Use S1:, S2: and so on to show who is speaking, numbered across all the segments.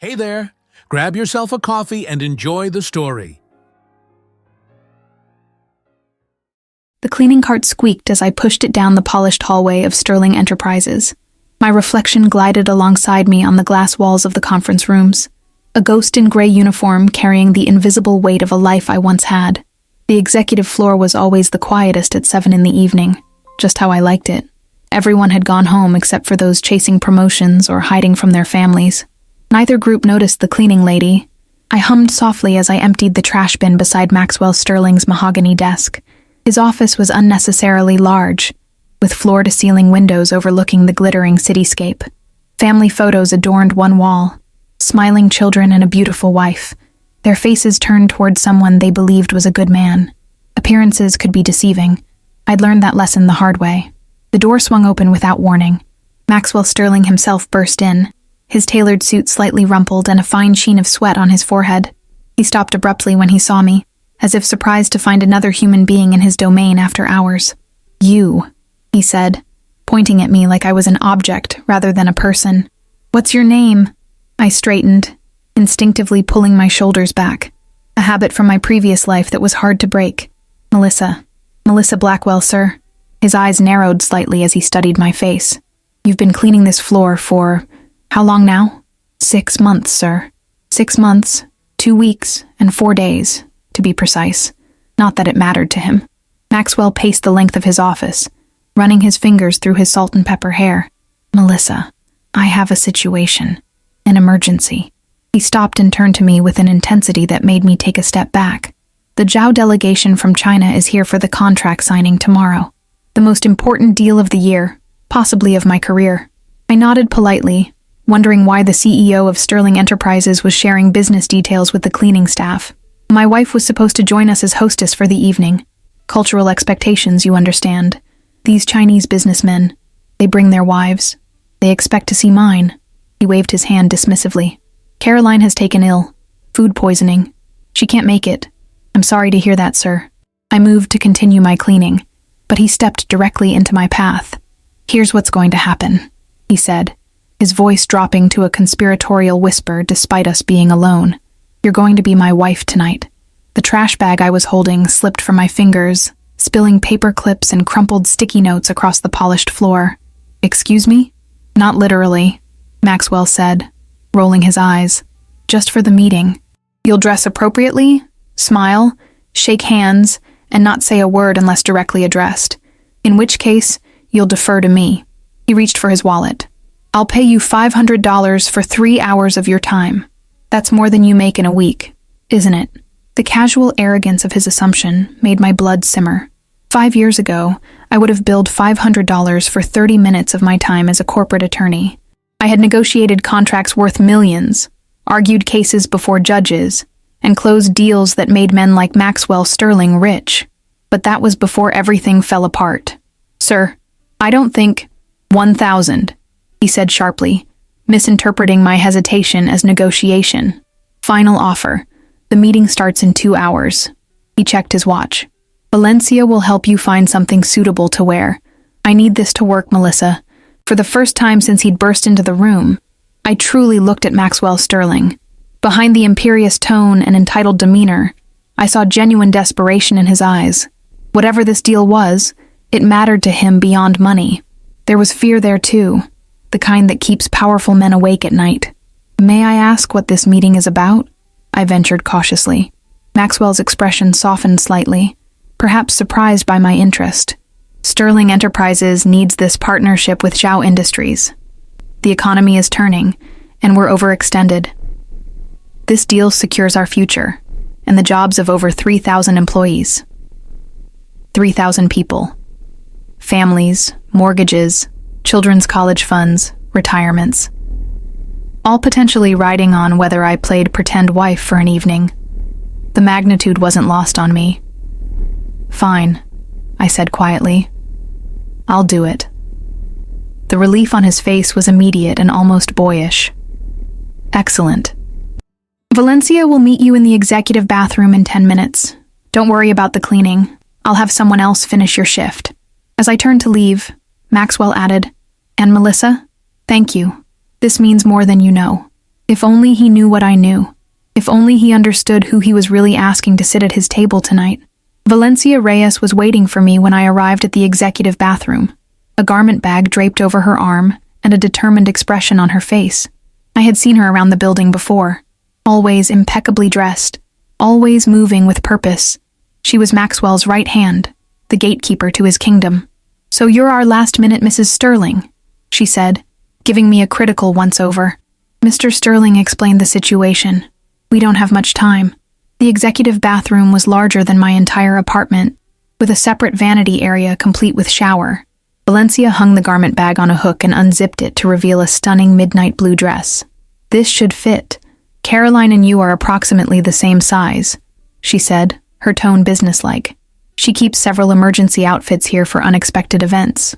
S1: Hey there! Grab yourself a coffee and enjoy the story.
S2: The cleaning cart squeaked as I pushed it down the polished hallway of Sterling Enterprises. My reflection glided alongside me on the glass walls of the conference rooms, a ghost in gray uniform carrying the invisible weight of a life I once had. The executive floor was always the quietest at 7 in the evening, just how I liked it. Everyone had gone home except for those chasing promotions or hiding from their families. Neither group noticed the cleaning lady. I hummed softly as I emptied the trash bin beside Maxwell Sterling's mahogany desk. His office was unnecessarily large, with floor-to-ceiling windows overlooking the glittering cityscape. Family photos adorned one wall, smiling children and a beautiful wife, their faces turned toward someone they believed was a good man. Appearances could be deceiving. I'd learned that lesson the hard way. The door swung open without warning. Maxwell Sterling himself burst in, his tailored suit slightly rumpled and a fine sheen of sweat on his forehead. He stopped abruptly when he saw me, as if surprised to find another human being in his domain after hours. "You," he said, pointing at me like I was an object rather than a person. "What's your name?" I straightened, instinctively pulling my shoulders back, a habit from my previous life that was hard to break. "Melissa. Melissa Blackwell, sir." His eyes narrowed slightly as he studied my face. "You've been cleaning this floor for... how long now?" 6 months, sir. 6 months, 2 weeks, and 4 days, to be precise. Not that it mattered to him. Maxwell paced the length of his office, running his fingers through his salt and pepper hair. "Melissa, I have a situation. An emergency." He stopped and turned to me with an intensity that made me take a step back. "The Zhao delegation from China is here for the contract signing tomorrow. The most important deal of the year, possibly of my career." I nodded politely, wondering why the CEO of Sterling Enterprises was sharing business details with the cleaning staff. My wife was supposed to join us as hostess for the evening. Cultural expectations, you understand. These Chinese businessmen, they bring their wives. They expect to see mine. He waved his hand dismissively. "Caroline has taken ill. Food poisoning. She can't make it. I'm sorry to hear that, sir." I moved to continue my cleaning, but he stepped directly into my path. "Here's what's going to happen," he said, his voice dropping to a conspiratorial whisper despite us being alone. "You're going to be my wife tonight." The trash bag I was holding slipped from my fingers, spilling paper clips and crumpled sticky notes across the polished floor. "Excuse me?" "Not literally," Maxwell said, rolling his eyes. "Just for the meeting. You'll dress appropriately, smile, shake hands, and not say a word unless directly addressed. In which case, you'll defer to me." He reached for his wallet. "I'll pay you $500 for 3 hours of your time. That's more than you make in a week, isn't it?" The casual arrogance of his assumption made my blood simmer. 5 years ago, I would have billed $500 for 30 minutes of my time as a corporate attorney. I had negotiated contracts worth millions, argued cases before judges, and closed deals that made men like Maxwell Sterling rich. But that was before everything fell apart. "Sir, I don't think..." "1,000. He said sharply, misinterpreting my hesitation as negotiation. "Final offer. The meeting starts in 2 hours. He checked his watch. "Valencia will help you find something suitable to wear. I need this to work, Melissa." For the first time since he'd burst into the room, I truly looked at Maxwell Sterling. Behind the imperious tone and entitled demeanor, I saw genuine desperation in his eyes. Whatever this deal was, it mattered to him beyond money. There was fear there too, the kind that keeps powerful men awake at night. "May I ask what this meeting is about?" I ventured cautiously. Maxwell's expression softened slightly, perhaps surprised by my interest. "Sterling Enterprises needs this partnership with Zhao Industries. The economy is turning, and we're overextended. This deal secures our future, and the jobs of over 3,000 employees. 3,000 people. Families, mortgages, children's college funds, retirements. All potentially riding on whether I played pretend wife for an evening. The magnitude wasn't lost on me. "Fine," I said quietly. "I'll do it." The relief on his face was immediate and almost boyish. "Excellent. Valencia will meet you in the executive bathroom in 10 minutes. Don't worry about the cleaning. I'll have someone else finish your shift." As I turned to leave, Maxwell added, "And Melissa, thank you. This means more than you know." If only he knew what I knew. If only he understood who he was really asking to sit at his table tonight. Valencia Reyes was waiting for me when I arrived at the executive bathroom, a garment bag draped over her arm and a determined expression on her face. I had seen her around the building before, always impeccably dressed, always moving with purpose. She was Maxwell's right hand, the gatekeeper to his kingdom. "So you're our last-minute Mrs. Sterling," she said, giving me a critical once-over. Mr. Sterling explained the situation. "We don't have much time." The executive bathroom was larger than my entire apartment, with a separate vanity area complete with shower. Valencia hung the garment bag on a hook and unzipped it to reveal a stunning midnight blue dress. "This should fit. Caroline and you are approximately the same size," she said, her tone businesslike. "She keeps several emergency outfits here for unexpected events."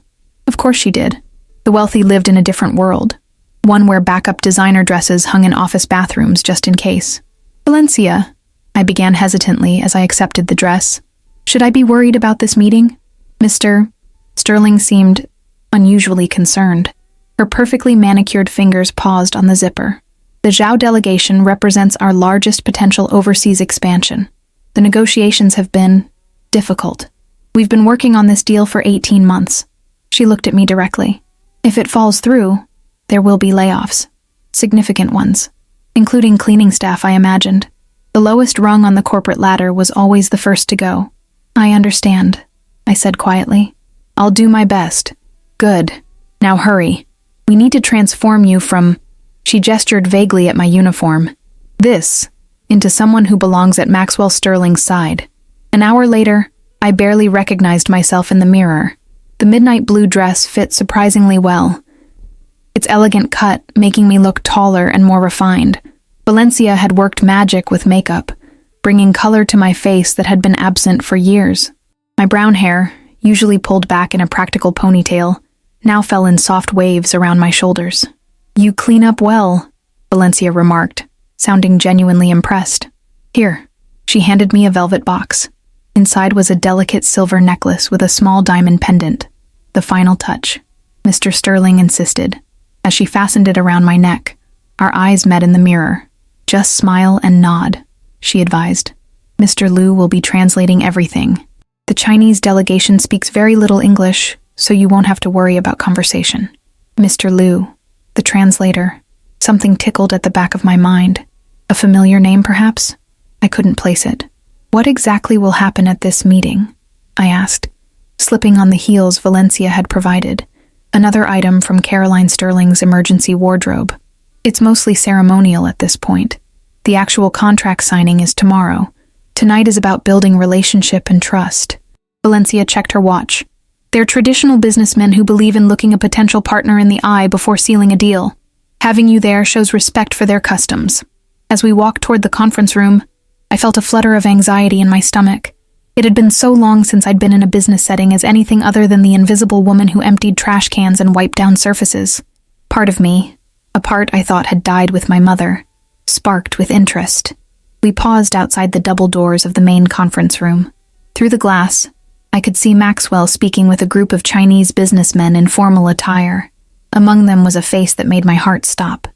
S2: Of course she did. The wealthy lived in a different world, one where backup designer dresses hung in office bathrooms just in case. "Valencia," I began hesitantly as I accepted the dress. "Should I be worried about this meeting?" Mr. Sterling seemed unusually concerned. Her perfectly manicured fingers paused on the zipper. "The Zhao delegation represents our largest potential overseas expansion. The negotiations have been difficult. We've been working on this deal for 18 months. She looked at me directly. "If it falls through, there will be layoffs. Significant ones. Including cleaning staff, I imagined. The lowest rung on the corporate ladder was always the first to go." "I understand," I said quietly. "I'll do my best." "Good. Now hurry. We need to transform you from," she gestured vaguely at my uniform, "this, into someone who belongs at Maxwell Sterling's side." An hour later, I barely recognized myself in the mirror. The midnight blue dress fit surprisingly well, its elegant cut making me look taller and more refined. Valencia had worked magic with makeup, bringing color to my face that had been absent for years. My brown hair, usually pulled back in a practical ponytail, now fell in soft waves around my shoulders. "You clean up well," Valencia remarked, sounding genuinely impressed. "Here." She handed me a velvet box. Inside was a delicate silver necklace with a small diamond pendant. The final touch, Mr. Sterling insisted. As she fastened it around my neck, our eyes met in the mirror. "Just smile and nod," she advised. "Mr. Liu will be translating everything. The Chinese delegation speaks very little English, so you won't have to worry about conversation." Mr. Liu, the translator. Something tickled at the back of my mind. A familiar name, perhaps? I couldn't place it. "What exactly will happen at this meeting?" I asked, slipping on the heels Valencia had provided, another item from Caroline Sterling's emergency wardrobe. "It's mostly ceremonial at this point. The actual contract signing is tomorrow. Tonight is about building relationship and trust." Valencia checked her watch. "They're traditional businessmen who believe in looking a potential partner in the eye before sealing a deal. Having you there shows respect for their customs." As we walked toward the conference room, I felt a flutter of anxiety in my stomach. It had been so long since I'd been in a business setting as anything other than the invisible woman who emptied trash cans and wiped down surfaces. Part of me, a part I thought had died with my mother, sparked with interest. We paused outside the double doors of the main conference room. Through the glass, I could see Maxwell speaking with a group of Chinese businessmen in formal attire. Among them was a face that made my heart stop.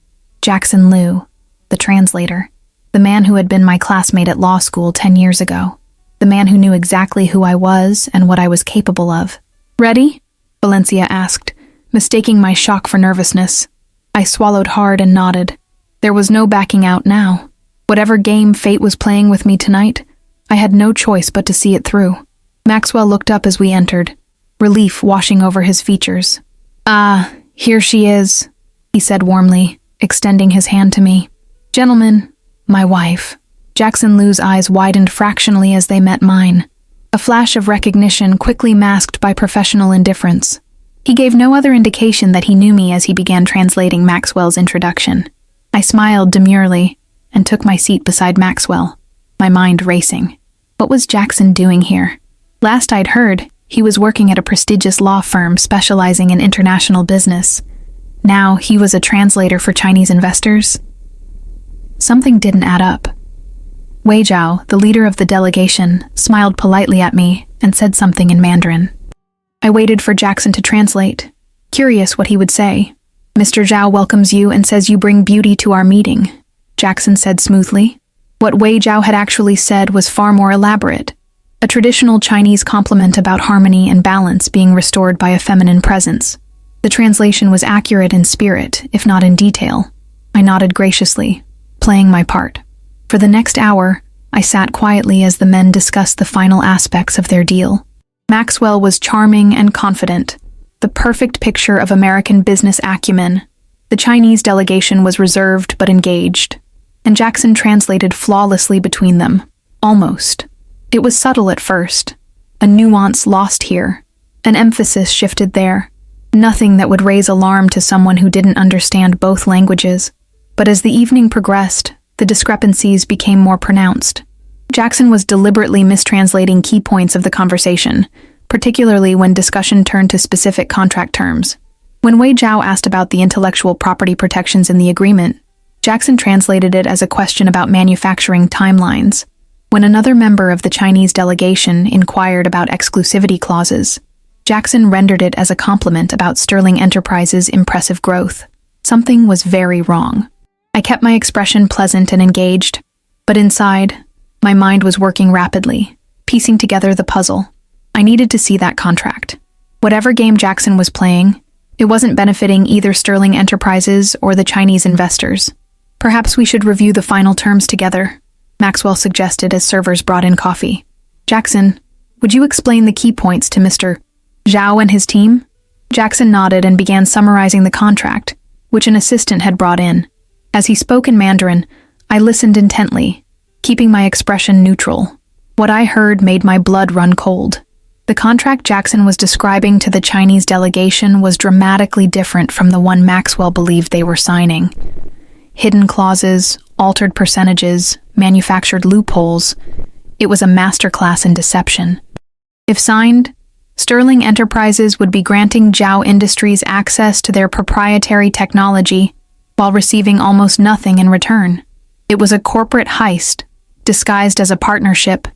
S2: Jackson Liu, the translator. The man who had been my classmate at law school 10 years ago. The man who knew exactly who I was and what I was capable of. "Ready?" Valencia asked, mistaking my shock for nervousness. I swallowed hard and nodded. There was no backing out now. Whatever game fate was playing with me tonight, I had no choice but to see it through. Maxwell looked up as we entered, relief washing over his features. "Ah, here she is," he said warmly, extending his hand to me. "Gentlemen, my wife." Jackson Liu's eyes widened fractionally as they met mine, a flash of recognition quickly masked by professional indifference. He gave no other indication that he knew me as he began translating Maxwell's introduction. I smiled demurely and took my seat beside Maxwell, my mind racing. What was Jackson doing here? Last I'd heard, he was working at a prestigious law firm specializing in international business. Now he was a translator for Chinese investors? Something didn't add up. Wei Zhao, the leader of the delegation, smiled politely at me and said something in Mandarin. I waited for Jackson to translate, curious what he would say. Mr. Zhao welcomes you and says you bring beauty to our meeting, Jackson said smoothly. What Wei Zhao had actually said was far more elaborate. A traditional Chinese compliment about harmony and balance being restored by a feminine presence. The translation was accurate in spirit, if not in detail. I nodded graciously, playing my part. For the next hour, I sat quietly as the men discussed the final aspects of their deal. Maxwell was charming and confident, the perfect picture of American business acumen. The Chinese delegation was reserved but engaged, and Jackson translated flawlessly between them. Almost. It was subtle at first, a nuance lost here, an emphasis shifted there. Nothing that would raise alarm to someone who didn't understand both languages. But as the evening progressed, the discrepancies became more pronounced. Jackson was deliberately mistranslating key points of the conversation, particularly when discussion turned to specific contract terms. When Wei Zhao asked about the intellectual property protections in the agreement, Jackson translated it as a question about manufacturing timelines. When another member of the Chinese delegation inquired about exclusivity clauses, Jackson rendered it as a compliment about Sterling Enterprises' impressive growth. Something was very wrong. I kept my expression pleasant and engaged, but inside, my mind was working rapidly, piecing together the puzzle. I needed to see that contract. Whatever game Jackson was playing, it wasn't benefiting either Sterling Enterprises or the Chinese investors. Perhaps we should review the final terms together, Maxwell suggested as servers brought in coffee. Jackson, would you explain the key points to Mr. Zhao and his team? Jackson nodded and began summarizing the contract, which an assistant had brought in. As he spoke in Mandarin, I listened intently, keeping my expression neutral. What I heard made my blood run cold. The contract Jackson was describing to the Chinese delegation was dramatically different from the one Maxwell believed they were signing. Hidden clauses, altered percentages, manufactured loopholes. It was a masterclass in deception. If signed, Sterling Enterprises would be granting Zhao Industries access to their proprietary technology while receiving almost nothing in return. It was a corporate heist, disguised as a partnership,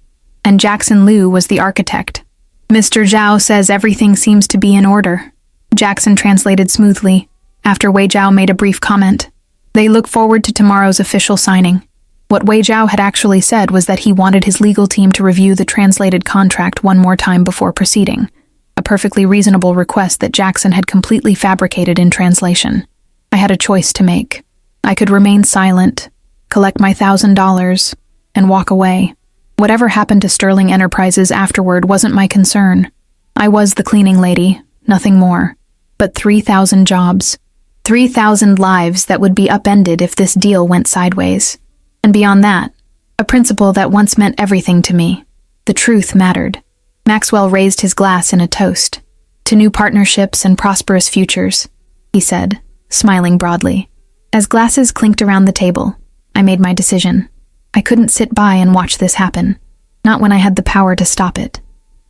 S2: and Jackson Liu was the architect. Mr. Zhao says everything seems to be in order, Jackson translated smoothly, after Wei Zhao made a brief comment. They look forward to tomorrow's official signing. What Wei Zhao had actually said was that he wanted his legal team to review the translated contract one more time before proceeding, a perfectly reasonable request that Jackson had completely fabricated in translation. I had a choice to make. I could remain silent, collect my $1,000, and walk away. Whatever happened to Sterling Enterprises afterward wasn't my concern. I was the cleaning lady, nothing more. But 3,000 jobs. 3,000 lives that would be upended if this deal went sideways. And beyond that, a principle that once meant everything to me. The truth mattered. Maxwell raised his glass in a toast. To new partnerships and prosperous futures, he said, smiling broadly. As glasses clinked around the table, I made my decision. I couldn't sit by and watch this happen. Not when I had the power to stop it.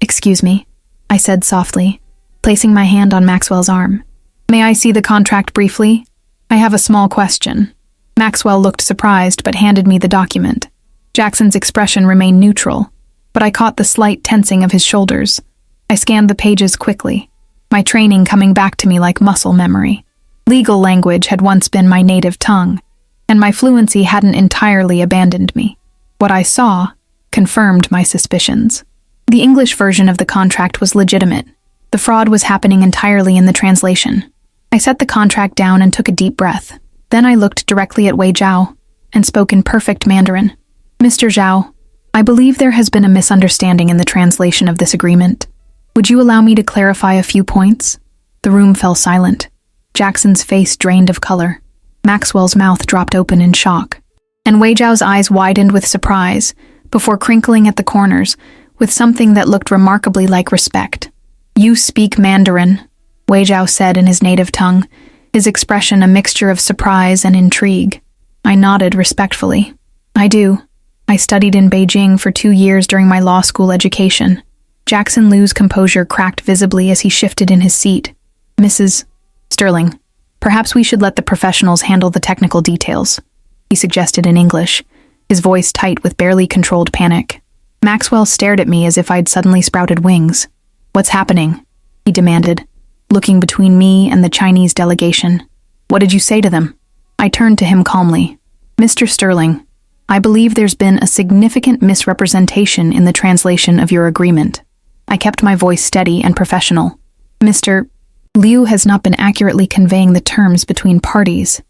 S2: Excuse me, I said softly, placing my hand on Maxwell's arm. May I see the contract briefly? I have a small question. Maxwell looked surprised but handed me the document. Jackson's expression remained neutral, but I caught the slight tensing of his shoulders. I scanned the pages quickly, my training coming back to me like muscle memory. Legal language had once been my native tongue, and my fluency hadn't entirely abandoned me. What I saw confirmed my suspicions. The English version of the contract was legitimate. The fraud was happening entirely in the translation. I set the contract down and took a deep breath. Then I looked directly at Wei Zhao and spoke in perfect Mandarin. Mr. Zhao, I believe there has been a misunderstanding in the translation of this agreement. Would you allow me to clarify a few points? The room fell silent. Jackson's face drained of color. Maxwell's mouth dropped open in shock. And Wei Zhao's eyes widened with surprise before crinkling at the corners with something that looked remarkably like respect. You speak Mandarin, Wei Zhao said in his native tongue, his expression a mixture of surprise and intrigue. I nodded respectfully. I do. I studied in Beijing for 2 years during my law school education. Jackson Liu's composure cracked visibly as he shifted in his seat. Mrs. Sterling, perhaps we should let the professionals handle the technical details, he suggested in English, his voice tight with barely controlled panic. Maxwell stared at me as if I'd suddenly sprouted wings. What's happening? He demanded, looking between me and the Chinese delegation. What did you say to them? I turned to him calmly. Mr. Sterling, I believe there's been a significant misrepresentation in the translation of your agreement. I kept my voice steady and professional. Mr. Liu has not been accurately conveying the terms between parties.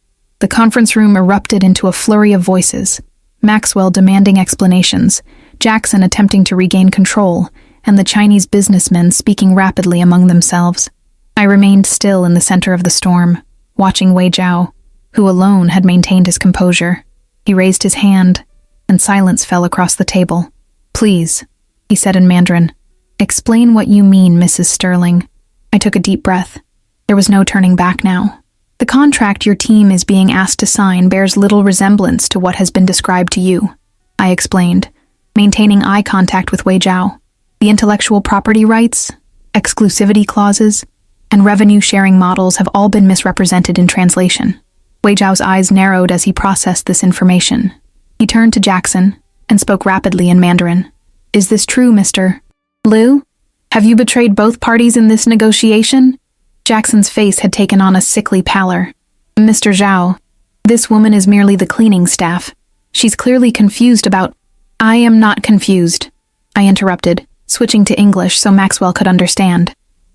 S2: The conference room erupted into a flurry of voices, Maxwell demanding explanations, Jackson attempting to regain control, and the Chinese businessmen speaking rapidly among themselves. I remained still in the center of the storm, watching Wei Zhao, who alone had maintained his composure. He raised his hand, and silence fell across the table. Please, he said in Mandarin, explain what you mean, Mrs. Sterling. I took a deep breath. There was no turning back now. The contract your team is being asked to sign bears little resemblance to what has been described to you, I explained, maintaining eye contact with Wei Zhao. The intellectual property rights, exclusivity clauses, and revenue-sharing models have all been misrepresented in translation. Wei Zhao's eyes narrowed as he processed this information. He turned to Jackson and spoke rapidly in Mandarin. Is this true, Mr. Liu? Have you betrayed both parties in this negotiation? Jackson's face had taken on a sickly pallor. Mr. Zhao, this woman is merely the cleaning staff. She's clearly confused about— I am not confused, I interrupted, switching to English so Maxwell could understand.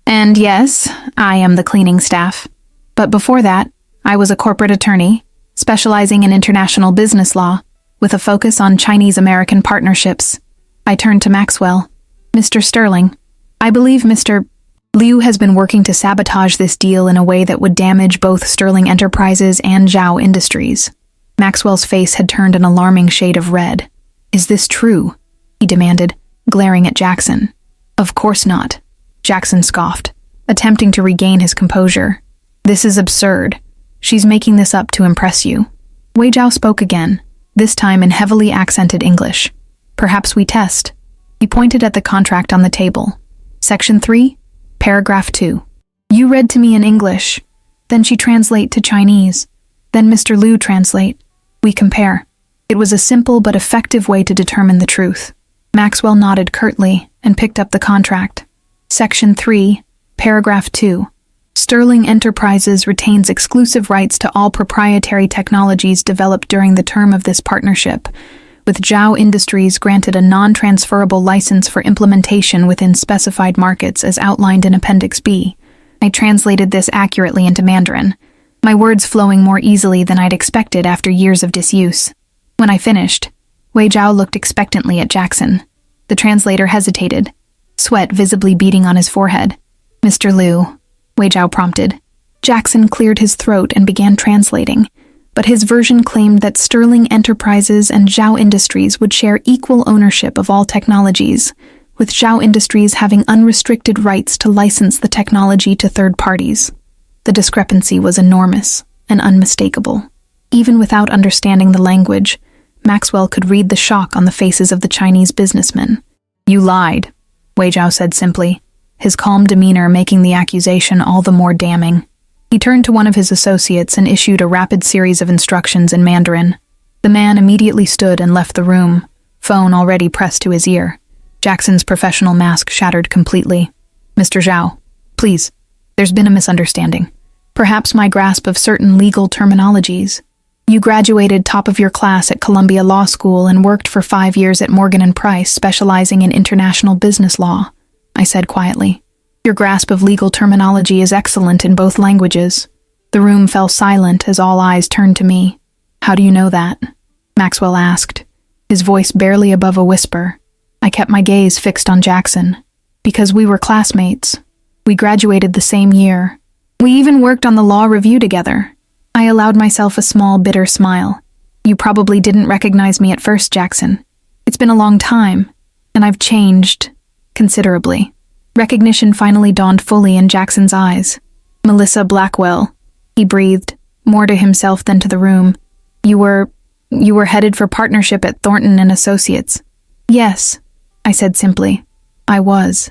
S2: And yes, I am the cleaning staff. But before that, I was a corporate attorney, specializing in international business law, with a focus on Chinese-American partnerships. I turned to Maxwell. Mr. Sterling, I believe Mr. Liu has been working to sabotage this deal in a way that would damage both Sterling Enterprises and Zhao Industries. Maxwell's face had turned an alarming shade of red. Is this true? He demanded, glaring at Jackson. Of course not. Jackson scoffed, attempting to regain his composure. This is absurd. She's making this up to impress you. Wei Zhao spoke again, this time in heavily accented English. Perhaps we test. He pointed at the contract on the table. Section 3, Paragraph 2. You read to me in English. Then she translate to Chinese. Then Mr. Liu translate. We compare. It was a simple but effective way to determine the truth. Maxwell nodded curtly and picked up the contract. Section 3, Paragraph 2. Sterling Enterprises retains exclusive rights to all proprietary technologies developed during the term of this partnership, with Zhao Industries granted a non-transferable license for implementation within specified markets as outlined in Appendix B. I translated this accurately into Mandarin, my words flowing more easily than I'd expected after years of disuse. When I finished, Wei Zhao looked expectantly at Jackson. The translator hesitated, sweat visibly beading on his forehead. Mr. Liu, Wei Zhao prompted. Jackson cleared his throat and began translating, but his version claimed that Sterling Enterprises and Zhao Industries would share equal ownership of all technologies, with Zhao Industries having unrestricted rights to license the technology to third parties. The discrepancy was enormous and unmistakable. Even without understanding the language, Maxwell could read the shock on the faces of the Chinese businessmen. You lied, Wei Zhao said simply, his calm demeanor making the accusation all the more damning. He turned to one of his associates and issued a rapid series of instructions in Mandarin. The man immediately stood and left the room, phone already pressed to his ear. Jackson's professional mask shattered completely. Mr. Zhao, please, there's been a misunderstanding. Perhaps my grasp of certain legal terminologies. You graduated top of your class at Columbia Law School and worked for 5 years at Morgan & Price, specializing in international business law, I said quietly. Your grasp of legal terminology is excellent in both languages. The room fell silent as all eyes turned to me. How do you know that? Maxwell asked, his voice barely above a whisper. I kept my gaze fixed on Jackson. Because we were classmates. We graduated the same year. We even worked on the law review together. I allowed myself a small, bitter smile. You probably didn't recognize me at first, Jackson. It's been a long time, and I've changed considerably. Recognition finally dawned fully in Jackson's eyes. Melissa Blackwell, he breathed, more to himself than to the room. You were headed for partnership at Thornton and Associates. Yes, I said simply. I was.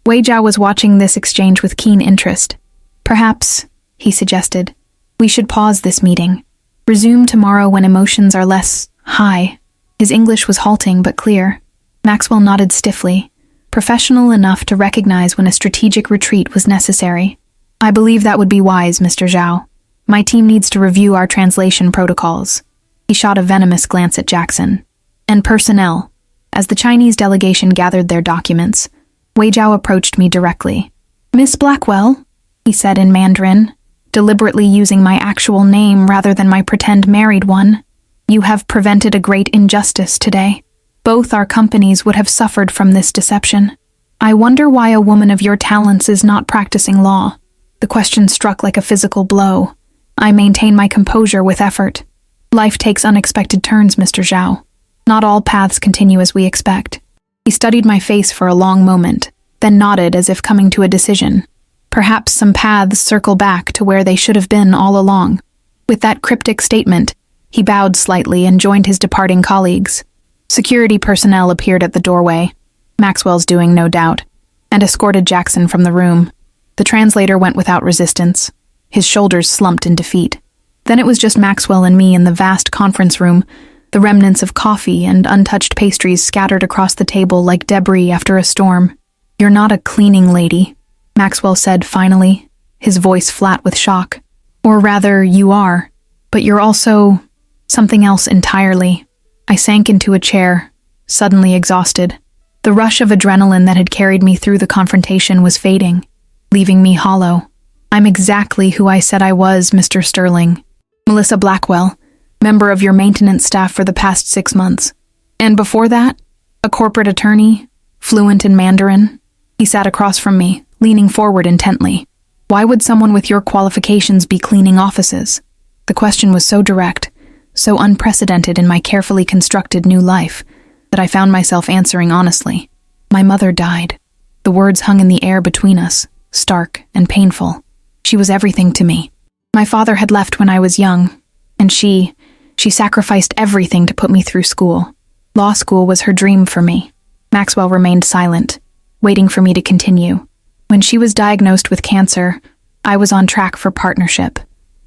S2: Wei Zhao was watching this exchange with keen interest. Perhaps, he suggested, we should pause this meeting. Resume tomorrow when emotions are less high. His English was halting but clear. Maxwell nodded stiffly, professional enough to recognize when a strategic retreat was necessary. I believe that would be wise, Mr. Zhao. My team needs to review our translation protocols. He shot a venomous glance at Jackson. And personnel. As the Chinese delegation gathered their documents, Wei Zhao approached me directly. "Miss Blackwell," he said in Mandarin, deliberately using my actual name rather than my pretend married one, "you have prevented a great injustice today. Both our companies would have suffered from this deception. I wonder why a woman of your talents is not practicing law." The question struck like a physical blow. I maintain my composure with effort. "Life takes unexpected turns, Mr. Zhao. Not all paths continue as we expect." He studied my face for a long moment, then nodded as if coming to a decision. "Perhaps some paths circle back to where they should have been all along." With that cryptic statement, he bowed slightly and joined his departing colleagues. Security personnel appeared at the doorway, Maxwell's doing no doubt, and escorted Jackson from the room. The translator went without resistance. His shoulders slumped in defeat. Then it was just Maxwell and me in the vast conference room, the remnants of coffee and untouched pastries scattered across the table like debris after a storm. "You're not a cleaning lady," Maxwell said finally, his voice flat with shock. "Or rather, you are, but you're also something else entirely." I sank into a chair, suddenly exhausted. The rush of adrenaline that had carried me through the confrontation was fading, leaving me hollow. "I'm exactly who I said I was, Mr. Sterling. Melissa Blackwell, member of your maintenance staff for the past 6 months. And before that, a corporate attorney, fluent in Mandarin." He sat across from me, leaning forward intently. "Why would someone with your qualifications be cleaning offices?" The question was so direct, so unprecedented in my carefully constructed new life, that I found myself answering honestly. "My mother died." The words hung in the air between us, stark and painful. She was everything to me. My father had left when I was young, and she sacrificed everything to put me through school. Law school was her dream for me. Maxwell remained silent, waiting for me to continue. When she was diagnosed with cancer, I was on track for partnership,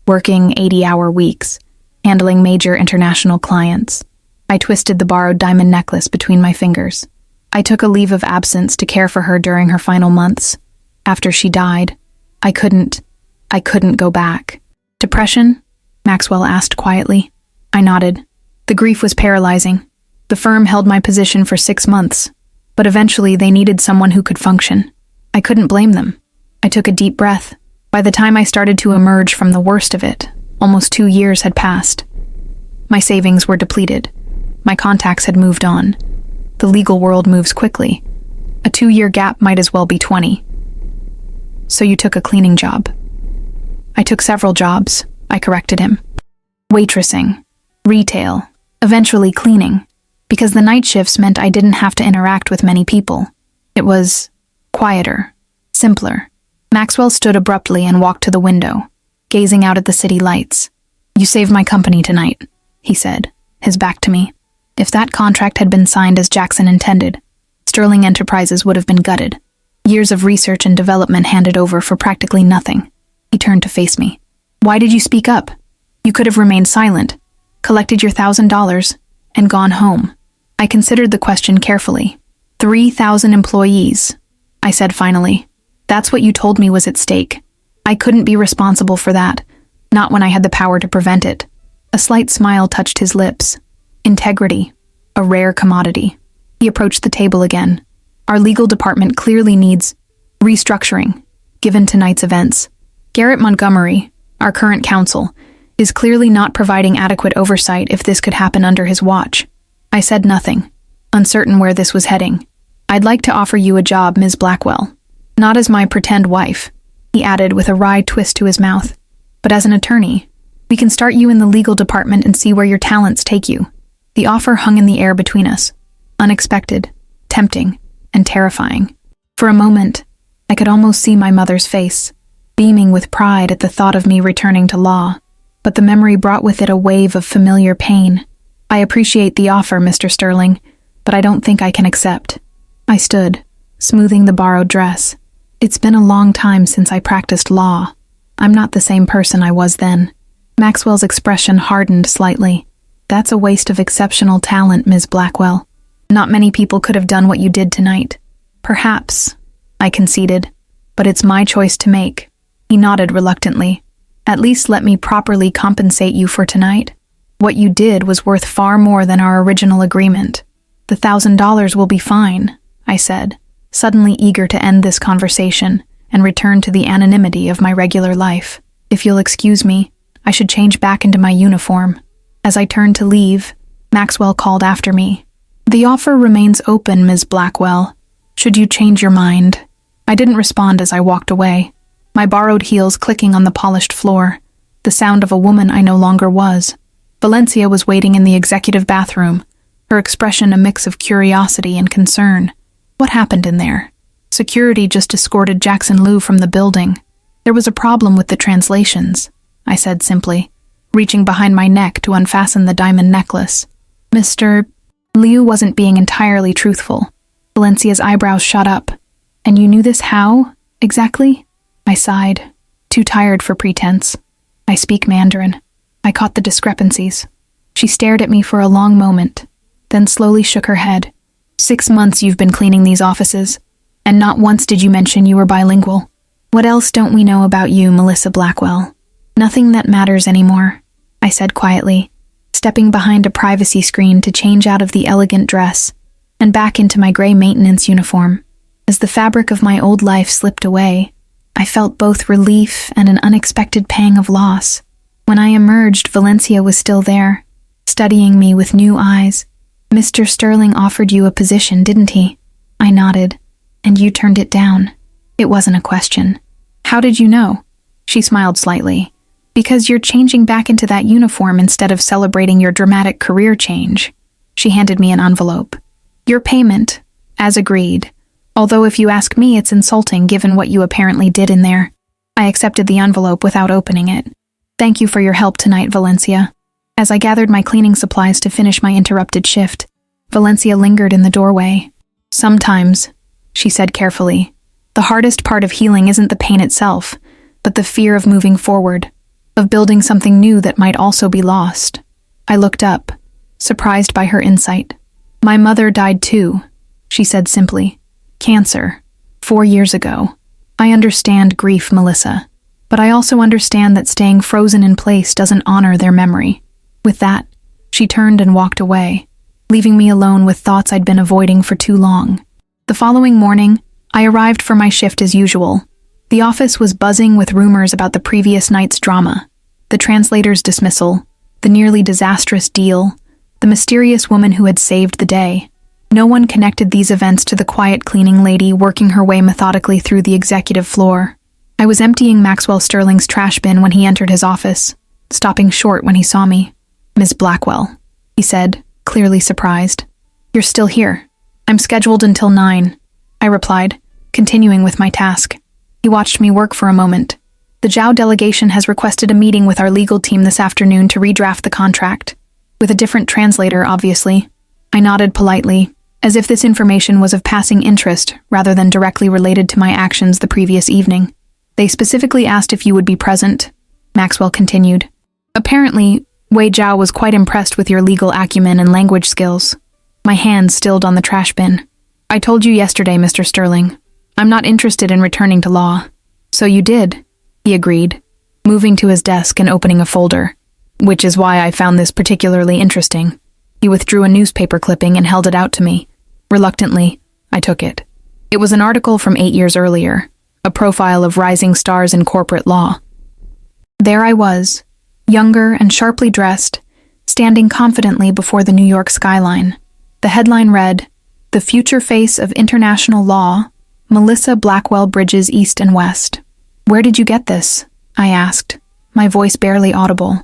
S2: working 80-hour weeks, handling major international clients. I twisted the borrowed diamond necklace between my fingers. I took a leave of absence to care for her during her final months. After she died, I couldn't go back. "Depression?" Maxwell asked quietly. I nodded. The grief was paralyzing. The firm held my position for 6 months, but eventually they needed someone who could function. I couldn't blame them. I took a deep breath. By the time I started to emerge from the worst of it, almost 2 years had passed. My savings were depleted. My contacts had moved on. The legal world moves quickly. A 2-year gap might as well be 20. "So you took a cleaning job." "I took several jobs," I corrected him. "Waitressing, retail, eventually cleaning, because the night shifts meant I didn't have to interact with many people. It was quieter, simpler." Maxwell stood abruptly and walked to the window, gazing out at the city lights. "You saved my company tonight," he said, his back to me. If that contract had been signed as Jackson intended, Sterling Enterprises would have been gutted. Years of research and development handed over for practically nothing. He turned to face me. "Why did you speak up? You could have remained silent, collected your $1,000, and gone home." I considered the question carefully. 3,000 employees, I said finally. "That's what you told me was at stake. I couldn't be responsible for that, not when I had the power to prevent it." A slight smile touched his lips. Integrity, a rare commodity. He approached the table again. "Our legal department clearly needs restructuring, given tonight's events. Garrett Montgomery, our current counsel, is clearly not providing adequate oversight if this could happen under his watch." I said nothing, uncertain where this was heading. "I'd like to offer you a job, Ms. Blackwell. Not as my pretend wife," he added with a wry twist to his mouth, "but as an attorney. We can start you in the legal department and see where your talents take you." The offer hung in the air between us, unexpected, tempting, and terrifying. For a moment, I could almost see my mother's face, beaming with pride at the thought of me returning to law, but the memory brought with it a wave of familiar pain. "I appreciate the offer, Mr. Sterling, but I don't think I can accept." I stood, smoothing the borrowed dress. It's been a long time since I practiced law. I'm not the same person I was then. Maxwell's expression hardened slightly. "That's a waste of exceptional talent, Ms. Blackwell. Not many people could have done what you did tonight." "Perhaps," I conceded, "but it's my choice to make." He nodded reluctantly. At least let me properly compensate you for tonight. What you did was worth far more than our original agreement. The $1,000 will be fine, I said, suddenly eager to end this conversation and return to the anonymity of my regular life. If you'll excuse me, I should change back into my uniform. As I turned to leave, Maxwell called after me. The offer remains open, Ms. Blackwell. Should you change your mind? I didn't respond as I walked away, my borrowed heels clicking on the polished floor, the sound of a woman I no longer was. Valencia was waiting in the executive bathroom, her expression a mix of curiosity and concern. What happened in there? Security just escorted Jackson Liu from the building. There was a problem with the translations, I said simply, reaching behind my neck to unfasten the diamond necklace. Mr. Liu wasn't being entirely truthful. Valencia's eyebrows shot up. And you knew this how, exactly? I sighed, too tired for pretense. I speak Mandarin. I caught the discrepancies. She stared at me for a long moment, then slowly shook her head. 6 months you've been cleaning these offices, and not once did you mention you were bilingual. What else don't we know about you, Melissa Blackwell? Nothing that matters anymore, I said quietly, stepping behind a privacy screen to change out of the elegant dress and back into my gray maintenance uniform. As the fabric of my old life slipped away, I felt both relief and an unexpected pang of loss. When I emerged, Valencia was still there, studying me with new eyes. Mr. Sterling offered you a position, didn't he? I nodded, and you turned it down. It wasn't a question. How did you know? She smiled slightly. Because you're changing back into that uniform instead of celebrating your dramatic career change. She handed me an envelope. Your payment, as agreed. Although if you ask me, it's insulting given what you apparently did in there. I accepted the envelope without opening it. Thank you for your help tonight, Valencia. As I gathered my cleaning supplies to finish my interrupted shift, Valencia lingered in the doorway. Sometimes, she said carefully, the hardest part of healing isn't the pain itself, but the fear of moving forward, of building something new that might also be lost. I looked up, surprised by her insight. My mother died too, she said simply. Cancer. 4 years ago. I understand grief, Melissa, but I also understand that staying frozen in place doesn't honor their memory. With that, she turned and walked away, leaving me alone with thoughts I'd been avoiding for too long. The following morning, I arrived for my shift as usual. The office was buzzing with rumors about the previous night's drama, the translator's dismissal, the nearly disastrous deal, the mysterious woman who had saved the day. No one connected these events to the quiet cleaning lady working her way methodically through the executive floor. I was emptying Maxwell Sterling's trash bin when he entered his office, stopping short when he saw me. Ms. Blackwell, he said, clearly surprised. You're still here. I'm scheduled until 9, I replied, continuing with my task. He watched me work for a moment. The Zhao delegation has requested a meeting with our legal team this afternoon to redraft the contract. With a different translator, obviously. I nodded politely, as if this information was of passing interest rather than directly related to my actions the previous evening. They specifically asked if you would be present, Maxwell continued. Apparently, Wei Zhao was quite impressed with your legal acumen and language skills. My hand stilled on the trash bin. I told you yesterday, Mr. Sterling. I'm not interested in returning to law. So you did, he agreed, moving to his desk and opening a folder, which is why I found this particularly interesting. He withdrew a newspaper clipping and held it out to me. Reluctantly, I took it. It was an article from 8 years earlier, a profile of rising stars in corporate law. There I was, younger and sharply dressed, standing confidently before the New York skyline. The headline read, "The Future Face of International Law, Melissa Blackwell Bridges East and West." Where did you get this? I asked, my voice barely audible.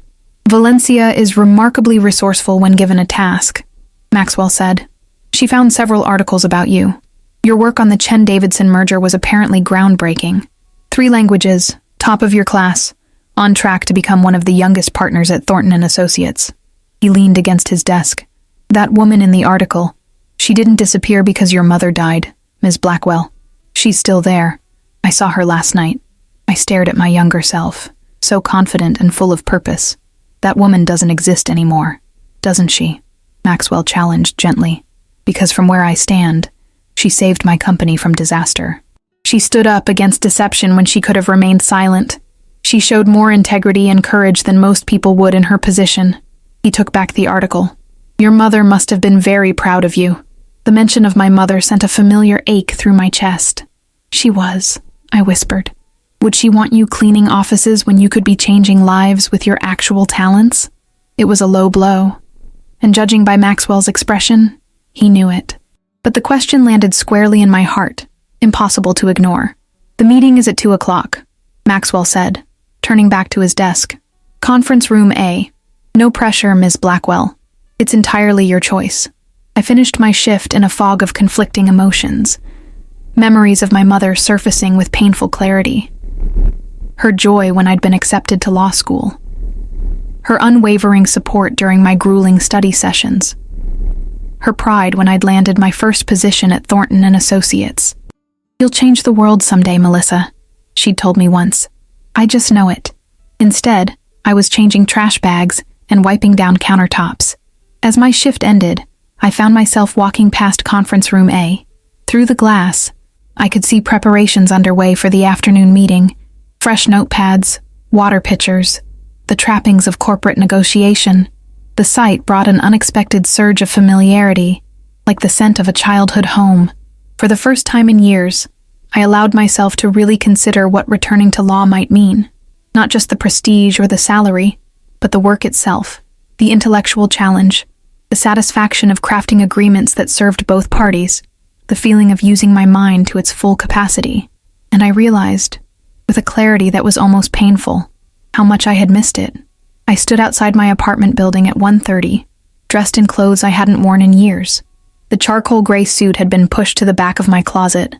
S2: Valencia is remarkably resourceful when given a task, Maxwell said. She found several articles about you. Your work on the Chen-Davidson merger was apparently groundbreaking. 3 languages, top of your class, on track to become one of the youngest partners at Thornton & Associates. He leaned against his desk. That woman in the article, she didn't disappear because your mother died, Ms. Blackwell. She's still there. I saw her last night. I stared at my younger self, so confident and full of purpose. That woman doesn't exist anymore, doesn't she? Maxwell challenged gently. Because from where I stand, she saved my company from disaster. She stood up against deception when she could have remained silent. She showed more integrity and courage than most people would in her position. He took back the article. Your mother must have been very proud of you. The mention of my mother sent a familiar ache through my chest. She was, I whispered. Would she want you cleaning offices when you could be changing lives with your actual talents? It was a low blow. And judging by Maxwell's expression, he knew it. But the question landed squarely in my heart, impossible to ignore. The meeting is at 2 o'clock, Maxwell said, turning back to his desk. Conference room A. No pressure, Ms. Blackwell. It's entirely your choice. I finished my shift in a fog of conflicting emotions. Memories of my mother surfacing with painful clarity. Her joy when I'd been accepted to law school. Her unwavering support during my grueling study sessions. Her pride when I'd landed my first position at Thornton & Associates. You'll change the world someday, Melissa, she'd told me once. I just know it. Instead, I was changing trash bags and wiping down countertops. As my shift ended, I found myself walking past conference room A. Through the glass, I could see preparations underway for the afternoon meeting. Fresh notepads, water pitchers, the trappings of corporate negotiation. The sight brought an unexpected surge of familiarity, like the scent of a childhood home. For the first time in years, I allowed myself to really consider what returning to law might mean. Not just the prestige or the salary, but the work itself, the intellectual challenge, the satisfaction of crafting agreements that served both parties, the feeling of using my mind to its full capacity. And I realized, with a clarity that was almost painful, how much I had missed it. I stood outside my apartment building at 1:30, dressed in clothes I hadn't worn in years. The charcoal gray suit had been pushed to the back of my closet,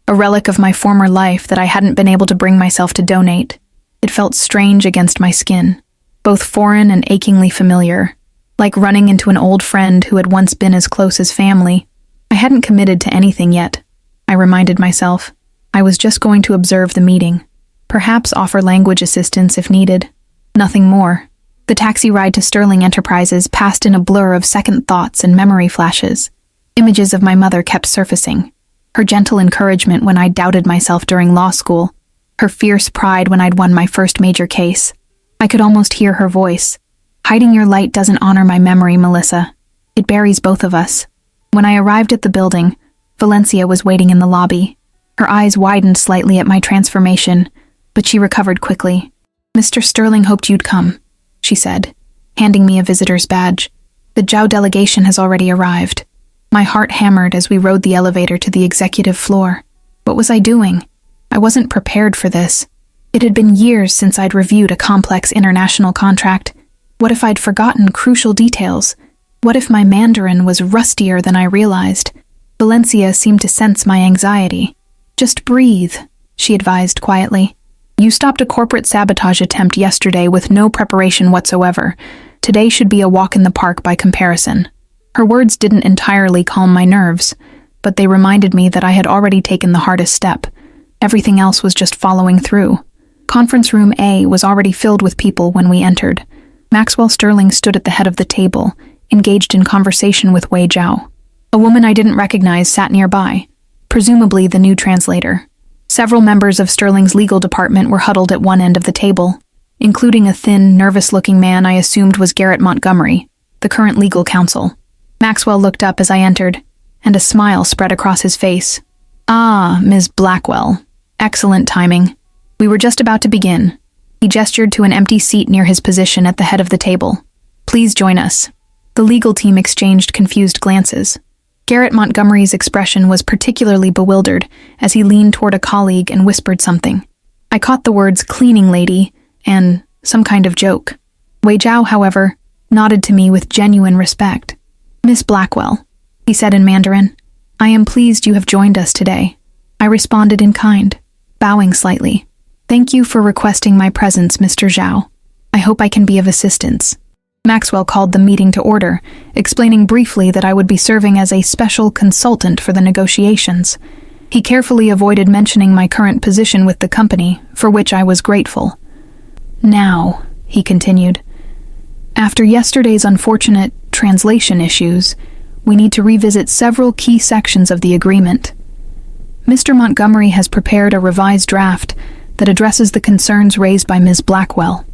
S2: a relic of my former life that I hadn't been able to bring myself to donate. It felt strange against my skin, both foreign and achingly familiar, like running into an old friend who had once been as close as family. I hadn't committed to anything yet, I reminded myself. I was just going to observe the meeting, perhaps offer language assistance if needed. Nothing more. The taxi ride to Sterling Enterprises passed in a blur of second thoughts and memory flashes. Images of my mother kept surfacing. Her gentle encouragement when I doubted myself during law school. Her fierce pride when I'd won my first major case. I could almost hear her voice. Hiding your light doesn't honor my memory, Melissa. It buries both of us. When I arrived at the building, Valencia was waiting in the lobby. Her eyes widened slightly at my transformation, but she recovered quickly. Mr. Sterling hoped you'd come, she said, handing me a visitor's badge. The Zhao delegation has already arrived. My heart hammered as we rode the elevator to the executive floor. What was I doing? I wasn't prepared for this. It had been years since I'd reviewed a complex international contract. What if I'd forgotten crucial details? What if my Mandarin was rustier than I realized? Valencia seemed to sense my anxiety. Just breathe, she advised quietly. You stopped a corporate sabotage attempt yesterday with no preparation whatsoever. Today should be a walk in the park by comparison. Her words didn't entirely calm my nerves, but they reminded me that I had already taken the hardest step. Everything else was just following through. Conference room A was already filled with people when we entered. Maxwell Sterling stood at the head of the table, engaged in conversation with Wei Zhao. A woman I didn't recognize sat nearby, presumably the new translator. Several members of Sterling's legal department were huddled at one end of the table, including a thin, nervous-looking man I assumed was Garrett Montgomery, the current legal counsel. Maxwell looked up as I entered, and a smile spread across his face. Ah, Ms. Blackwell. Excellent timing. We were just about to begin. He gestured to an empty seat near his position at the head of the table. Please join us. The legal team exchanged confused glances. Garrett Montgomery's expression was particularly bewildered as he leaned toward a colleague and whispered something. I caught the words cleaning lady and some kind of joke. Wei Zhao, however, nodded to me with genuine respect. Miss Blackwell, he said in Mandarin, I am pleased you have joined us today. I responded in kind, bowing slightly. Thank you for requesting my presence, Mr. Zhao. I hope I can be of assistance. Maxwell called the meeting to order, explaining briefly that I would be serving as a special consultant for the negotiations. He carefully avoided mentioning my current position with the company, for which I was grateful. Now, he continued, after yesterday's unfortunate translation issues, we need to revisit several key sections of the agreement. Mr. Montgomery has prepared a revised draft that addresses the concerns raised by Ms. Blackwell.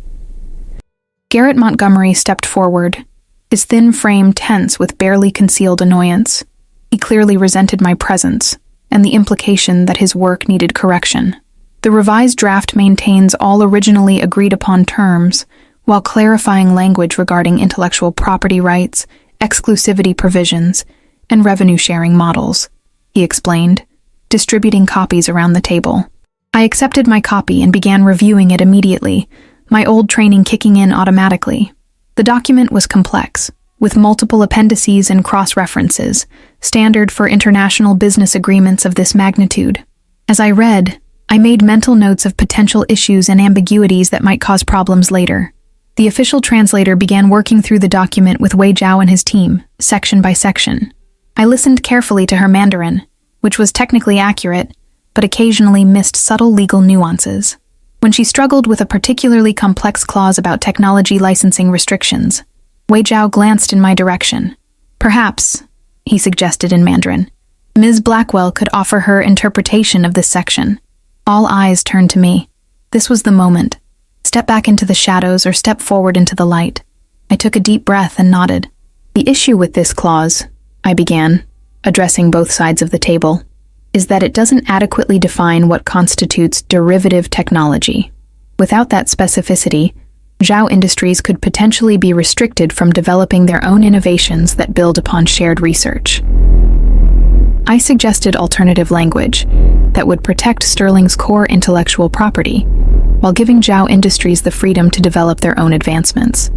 S2: Garrett Montgomery stepped forward, his thin frame tense with barely concealed annoyance. He clearly resented my presence and the implication that his work needed correction. The revised draft maintains all originally agreed-upon terms while clarifying language regarding intellectual property rights, exclusivity provisions, and revenue-sharing models, he explained, distributing copies around the table. I accepted my copy and began reviewing it immediately, my old training kicking in automatically. The document was complex, with multiple appendices and cross-references, standard for international business agreements of this magnitude. As I read, I made mental notes of potential issues and ambiguities that might cause problems later. The official translator began working through the document with Wei Zhao and his team, section by section. I listened carefully to her Mandarin, which was technically accurate, but occasionally missed subtle legal nuances. When she struggled with a particularly complex clause about technology licensing restrictions, Wei Zhao glanced in my direction. Perhaps, he suggested in Mandarin, Ms. Blackwell could offer her interpretation of this section. All eyes turned to me. This was the moment. Step back into the shadows or step forward into the light. I took a deep breath and nodded. The issue with this clause, I began, addressing both sides of the table, is that it doesn't adequately define what constitutes derivative technology. Without that specificity, Zhao Industries could potentially be restricted from developing their own innovations that build upon shared research. I suggested alternative language that would protect Sterling's core intellectual property, while giving Zhao Industries the freedom to develop their own advancements.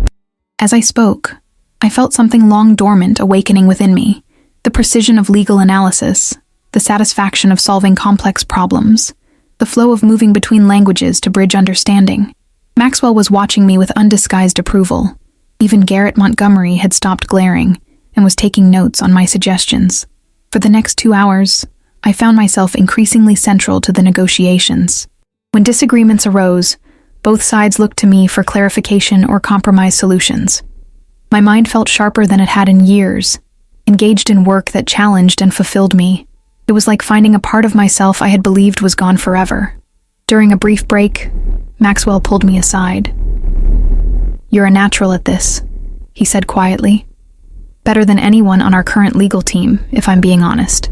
S2: As I spoke, I felt something long dormant awakening within me, the precision of legal analysis, the satisfaction of solving complex problems, the flow of moving between languages to bridge understanding. Maxwell was watching me with undisguised approval. Even Garrett Montgomery had stopped glaring and was taking notes on my suggestions. For the next 2 hours, I found myself increasingly central to the negotiations. When disagreements arose, both sides looked to me for clarification or compromise solutions. My mind felt sharper than it had in years, engaged in work that challenged and fulfilled me. It was like finding a part of myself I had believed was gone forever. During a brief break, Maxwell pulled me aside. "You're a natural at this," he said quietly. "Better than anyone on our current legal team, if I'm being honest.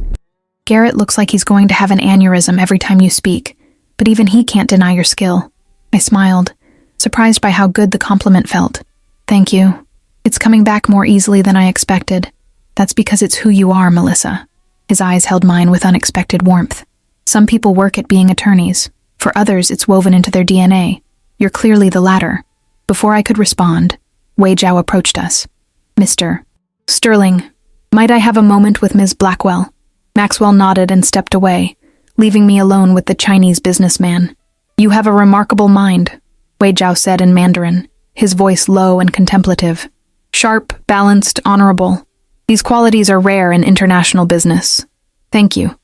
S2: Garrett looks like he's going to have an aneurysm every time you speak, but even he can't deny your skill." I smiled, surprised by how good the compliment felt. "Thank you. It's coming back more easily than I expected. That's because it's who you are, Melissa." His eyes held mine with unexpected warmth. "Some people work at being attorneys. For others, it's woven into their DNA. You're clearly the latter." Before I could respond, Wei Zhao approached us. "Mr. Sterling, might I have a moment with Ms. Blackwell?" Maxwell nodded and stepped away, leaving me alone with the Chinese businessman. "You have a remarkable mind," Wei Zhao said in Mandarin, his voice low and contemplative. "Sharp, balanced, honorable. These qualities are rare in international business." "Thank you,"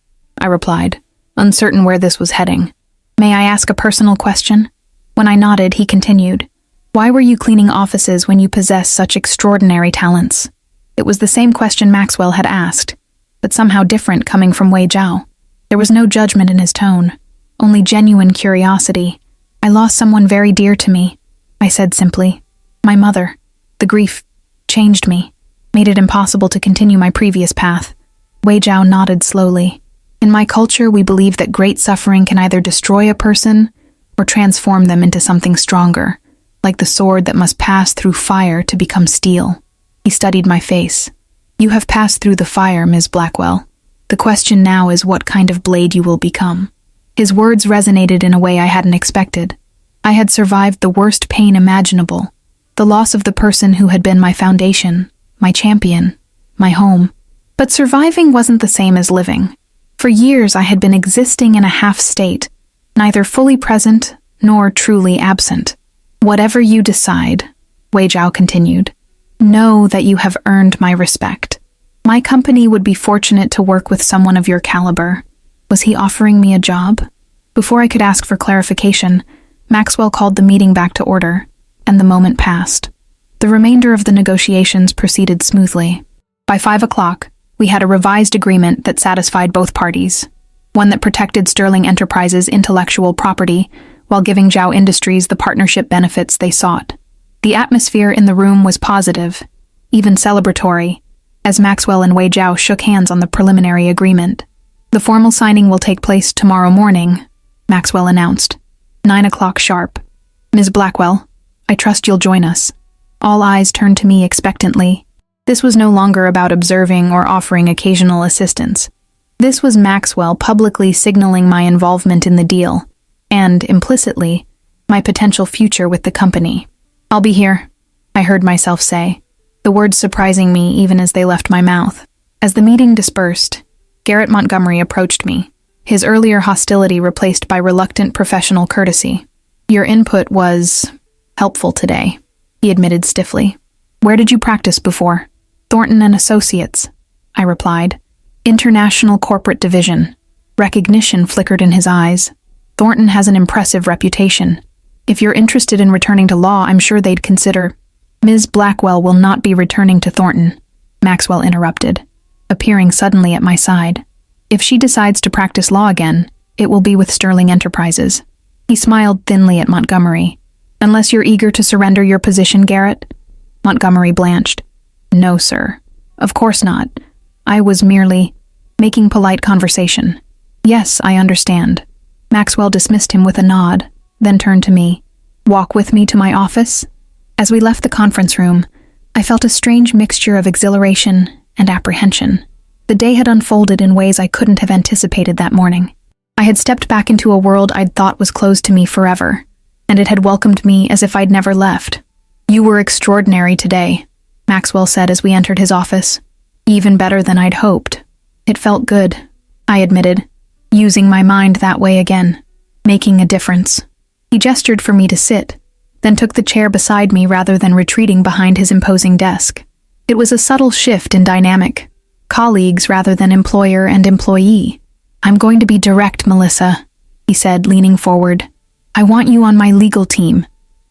S2: I replied, uncertain where this was heading. "May I ask a personal question?" When I nodded, he continued, "Why were you cleaning offices when you possess such extraordinary talents?" It was the same question Maxwell had asked, but somehow different coming from Wei Zhao. There was no judgment in his tone, only genuine curiosity. "I lost someone very dear to me," I said simply. "My mother. The grief changed me, made it impossible to continue my previous path." Wei Zhao nodded slowly. "In my culture, we believe that great suffering can either destroy a person or transform them into something stronger, like the sword that must pass through fire to become steel." He studied my face. "You have passed through the fire, Ms. Blackwell. The question now is what kind of blade you will become." His words resonated in a way I hadn't expected. I had survived the worst pain imaginable, the loss of the person who had been my foundation, my champion, my home. But surviving wasn't the same as living. For years I had been existing in a half state, neither fully present nor truly absent. "Whatever you decide," Wei Zhao continued, "know that you have earned my respect. My company would be fortunate to work with someone of your caliber." Was he offering me a job? Before I could ask for clarification, Maxwell called the meeting back to order, and the moment passed. The remainder of the negotiations proceeded smoothly. By 5 o'clock, we had a revised agreement that satisfied both parties, one that protected Sterling Enterprises' intellectual property while giving Zhao Industries the partnership benefits they sought. The atmosphere in the room was positive, even celebratory, as Maxwell and Wei Zhao shook hands on the preliminary agreement. The formal signing will take place tomorrow morning, Maxwell announced. 9 o'clock sharp. Ms. Blackwell, I trust you'll join us. All eyes turned to me expectantly. This was no longer about observing or offering occasional assistance. This was Maxwell publicly signaling my involvement in the deal, and, implicitly, my potential future with the company. I'll be here, I heard myself say, the words surprising me even as they left my mouth. As the meeting dispersed, Garrett Montgomery approached me, his earlier hostility replaced by reluctant professional courtesy. Your input was helpful today, he admitted stiffly. Where did you practice before? Thornton and Associates, I replied. International Corporate Division. Recognition flickered in his eyes. Thornton has an impressive reputation. If you're interested in returning to law, I'm sure they'd consider. Ms. Blackwell will not be returning to Thornton, Maxwell interrupted, appearing suddenly at my side. If she decides to practice law again, it will be with Sterling Enterprises. He smiled thinly at Montgomery. Unless you're eager to surrender your position, Garrett? Montgomery blanched. No, sir. Of course not. I was merely making polite conversation. Yes, I understand. Maxwell dismissed him with a nod, then turned to me. Walk with me to my office? As we left the conference room, I felt a strange mixture of exhilaration and apprehension. The day had unfolded in ways I couldn't have anticipated that morning. I had stepped back into a world I'd thought was closed to me forever, and it had welcomed me as if I'd never left. You were extraordinary today, Maxwell said as we entered his office. Even better than I'd hoped. It felt good, I admitted, using my mind that way again, making a difference. He gestured for me to sit, then took the chair beside me rather than retreating behind his imposing desk. It was a subtle shift in dynamic. Colleagues rather than employer and employee. I'm going to be direct, Melissa, he said, leaning forward. I want you on my legal team,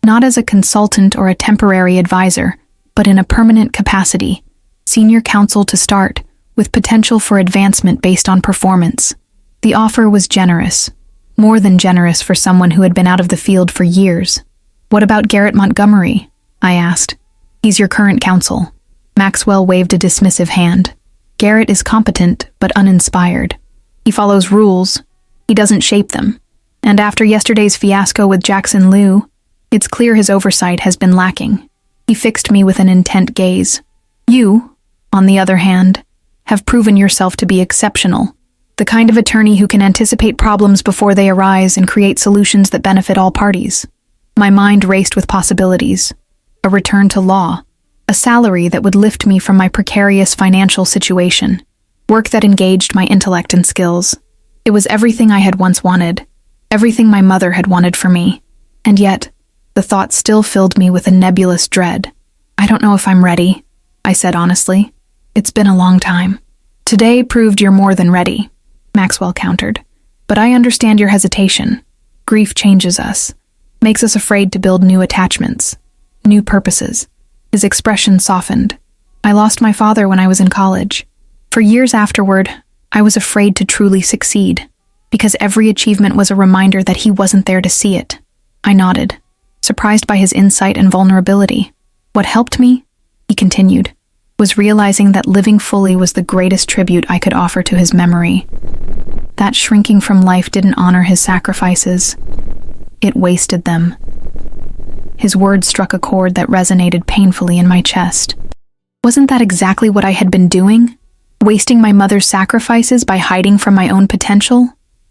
S2: not as a consultant or a temporary advisor, but in a permanent capacity. Senior counsel to start, with potential for advancement based on performance. The offer was generous, more than generous for someone who had been out of the field for years. What about Garrett Montgomery? I asked. He's your current counsel. Maxwell waved a dismissive hand. Garrett is competent, but uninspired. He follows rules. He doesn't shape them. And after yesterday's fiasco with Jackson Liu, it's clear his oversight has been lacking. He fixed me with an intent gaze. You, on the other hand, have proven yourself to be exceptional. The kind of attorney who can anticipate problems before they arise and create solutions that benefit all parties. My mind raced with possibilities. A return to law. A salary that would lift me from my precarious financial situation. Work that engaged my intellect and skills. It was everything I had once wanted. Everything my mother had wanted for me. And yet, the thought still filled me with a nebulous dread. I don't know if I'm ready, I said honestly. It's been a long time. Today proved you're more than ready, Maxwell countered. But I understand your hesitation. Grief changes us, makes us afraid to build new attachments, new purposes. His expression softened. I lost my father when I was in college. For years afterward, I was afraid to truly succeed, because every achievement was a reminder that he wasn't there to see it. I nodded, surprised by his insight and vulnerability. What helped me, he continued, was realizing that living fully was the greatest tribute I could offer to his memory. That shrinking from life didn't honor his sacrifices. It wasted them. His words struck a chord that resonated painfully in my chest. Wasn't that exactly what I had been doing? Wasting my mother's sacrifices by hiding from my own potential?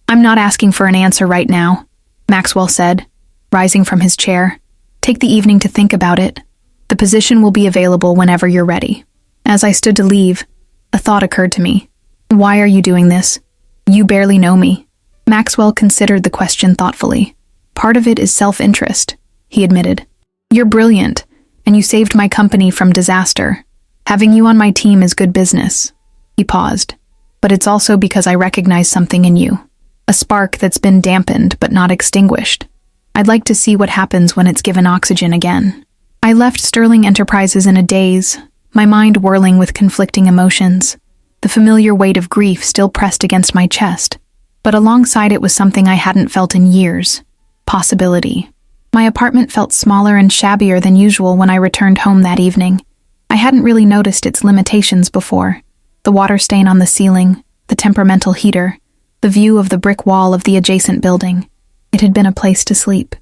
S2: I'm not asking for an answer right now, Maxwell said, rising from his chair. Take the evening to think about it. The position will be available whenever you're ready. As I stood to leave, a thought occurred to me. Why are you doing this? You barely know me. Maxwell considered the question thoughtfully. Part of it is self-interest, he admitted. You're brilliant, and you saved my company from disaster. Having you on my team is good business. He paused. But it's also because I recognize something in you. A spark that's been dampened but not extinguished. I'd like to see what happens when it's given oxygen again. I left Sterling Enterprises in a daze, my mind whirling with conflicting emotions. The familiar weight of grief still pressed against my chest, but alongside it was something I hadn't felt in years. possibility. My apartment felt smaller and shabbier than usual when I returned home that evening. I hadn't really noticed its limitations before. The water stain on the ceiling, the temperamental heater, the view of the brick wall of the adjacent building. It had been a place to sleep.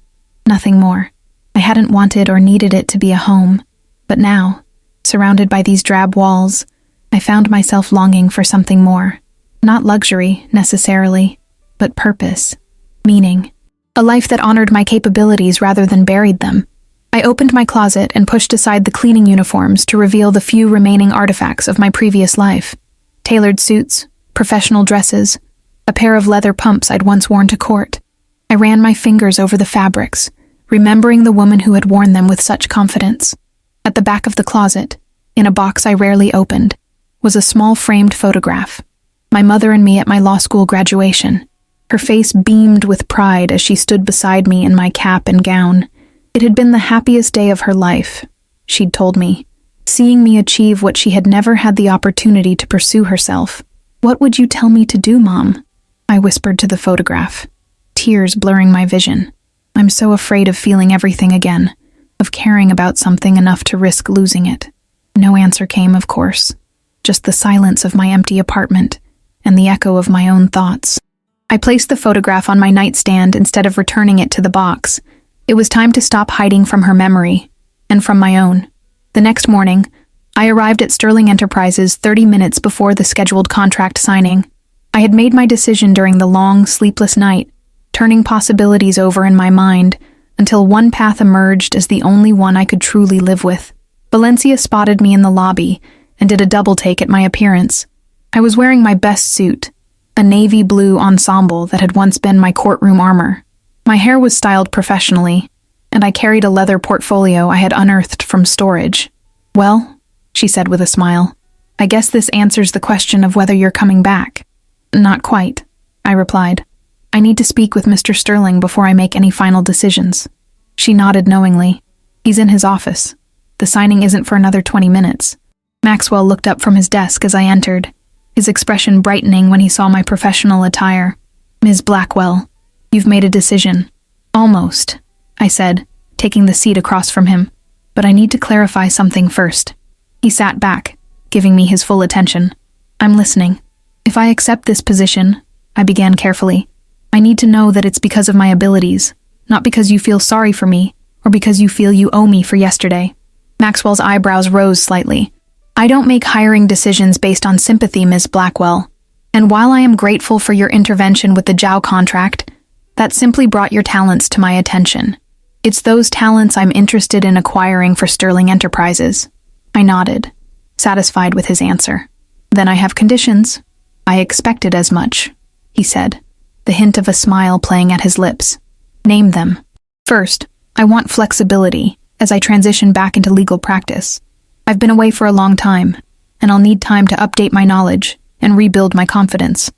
S2: Nothing more. I hadn't wanted or needed it to be a home. But now, surrounded by these drab walls, I found myself longing for something more. Not luxury, necessarily, but purpose, meaning. A life that honored my capabilities rather than buried them. I opened my closet and pushed aside the cleaning uniforms to reveal the few remaining artifacts of my previous life. Tailored suits, professional dresses, a pair of leather pumps I'd once worn to court. I ran my fingers over the fabrics, remembering the woman who had worn them with such confidence. At the back of the closet, in a box I rarely opened, was a small framed photograph. My mother and me at my law school graduation. Her face beamed with pride as she stood beside me in my cap and gown. It had been the happiest day of her life, she'd told me, seeing me achieve what she had never had the opportunity to pursue herself. "What would you tell me to do, Mom?" I whispered to the photograph, tears blurring my vision. I'm so afraid of feeling everything again, of caring about something enough to risk losing it. No answer came, of course, just the silence of my empty apartment and the echo of my own thoughts. I placed the photograph on my nightstand instead of returning it to the box. It was time to stop hiding from her memory, and from my own. The next morning, I arrived at Sterling Enterprises 30 minutes before the scheduled contract signing. I had made my decision during the long, sleepless night, turning possibilities over in my mind, until one path emerged as the only one I could truly live with. Valencia spotted me in the lobby and did a double take at my appearance. I was wearing my best suit, a navy blue ensemble that had once been my courtroom armor. My hair was styled professionally, and I carried a leather portfolio I had unearthed from storage. "Well," she said with a smile, "I guess this answers the question of whether you're coming back." "Not quite," I replied. "I need to speak with Mr. Sterling before I make any final decisions." She nodded knowingly. "He's in his office. The signing isn't for another 20 minutes. Maxwell looked up from his desk as I entered, his expression brightening when he saw my professional attire. "Ms. Blackwell, you've made a decision." "Almost," I said, taking the seat across from him. "But I need to clarify something first." He sat back, giving me his full attention. "I'm listening." "If I accept this position," I began carefully, "I need to know that it's because of my abilities, not because you feel sorry for me, or because you feel you owe me for yesterday." Maxwell's eyebrows rose slightly. "I don't make hiring decisions based on sympathy, Ms. Blackwell. And while I am grateful for your intervention with the Zhao contract, that simply brought your talents to my attention. It's those talents I'm interested in acquiring for Sterling Enterprises." I nodded, satisfied with his answer. "Then I have conditions." "I expected as much," he said, the hint of a smile playing at his lips. "Name them." "First, I want flexibility as I transition back into legal practice. I've been away for a long time, and I'll need time to update my knowledge and rebuild my confidence."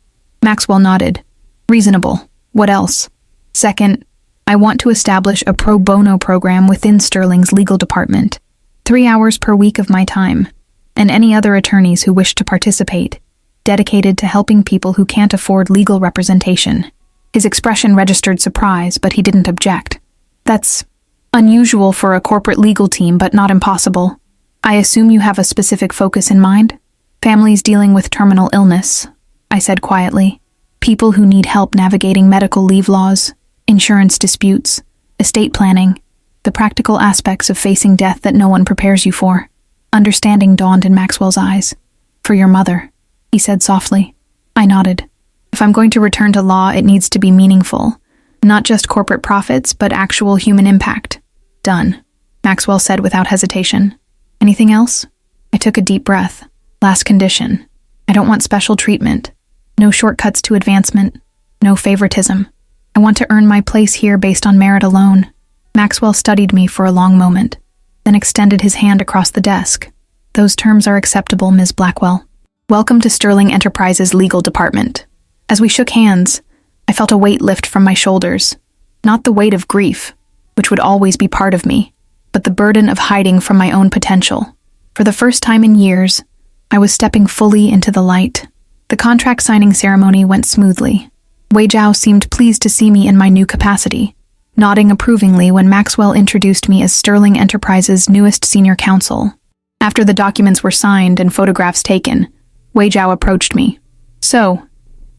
S2: Maxwell nodded. "Reasonable. What else?" "Second, I want to establish a pro bono program within Sterling's legal department. 3 hours per week of my time, and any other attorneys who wish to participate, dedicated to helping people who can't afford legal representation." His expression registered surprise, but he didn't object. "That's unusual for a corporate legal team, but not impossible. I assume you have a specific focus in mind?" "Families dealing with terminal illness," I said quietly. "People who need help navigating medical leave laws, insurance disputes, estate planning, the practical aspects of facing death that no one prepares you for." Understanding dawned in Maxwell's eyes. "For your mother," he said softly. I nodded. "If I'm going to return to law, it needs to be meaningful. Not just corporate profits, but actual human impact." "Done," Maxwell said without hesitation. "Anything else?" I took a deep breath. "Last condition. I don't want special treatment. No shortcuts to advancement. No favoritism. I want to earn my place here based on merit alone." Maxwell studied me for a long moment, then extended his hand across the desk. "Those terms are acceptable, Ms. Blackwell. Welcome to Sterling Enterprises' legal department." As we shook hands, I felt a weight lift from my shoulders. Not the weight of grief, which would always be part of me, but the burden of hiding from my own potential. For the first time in years, I was stepping fully into the light. The contract signing ceremony went smoothly. Wei Zhao seemed pleased to see me in my new capacity. nodding approvingly when Maxwell introduced me as Sterling Enterprises' newest senior counsel. After the documents were signed and photographs taken, Wei Zhao approached me. "So,"